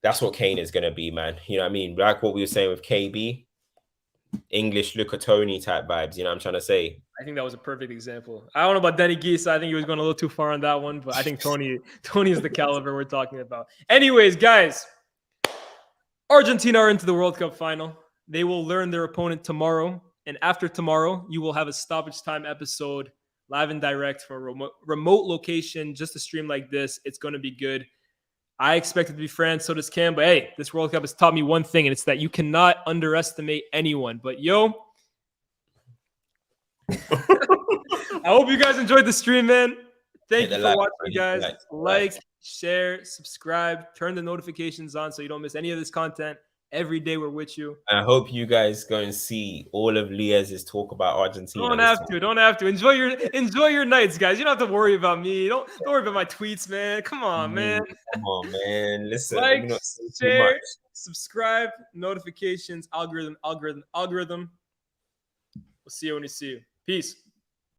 that's what Kane is going to be, man. You know what I mean? Like what we were saying with KB, English Luca Toni type vibes, you know what I'm trying to say? I think that was a perfect example. I don't know about Denny Geese. I think he was going a little too far on that one, but I think Tony is the caliber we're talking about. Anyways, guys, Argentina are into the World Cup final. They will learn their opponent tomorrow, and after tomorrow, you will have a stoppage time episode live and direct from a remote location, just a stream like this. It's going to be good. I expect it to be France, so does Cam. But hey, this World Cup has taught me one thing, and it's that you cannot underestimate anyone. But yo, I hope you guys enjoyed the stream, man. Thank you for watching, guys. Like, share, subscribe, turn the notifications on so you don't miss any of this content. Every day we're with you. I hope you guys go and see all of Liez's talk about Argentina. Don't have to. Enjoy your nights, guys. You don't have to worry about me. Don't worry about my tweets, man. Come on, man. Come on, man. Listen, let Like, me not say too share, much. subscribe, notifications, algorithm. We'll see you when we see you. Peace.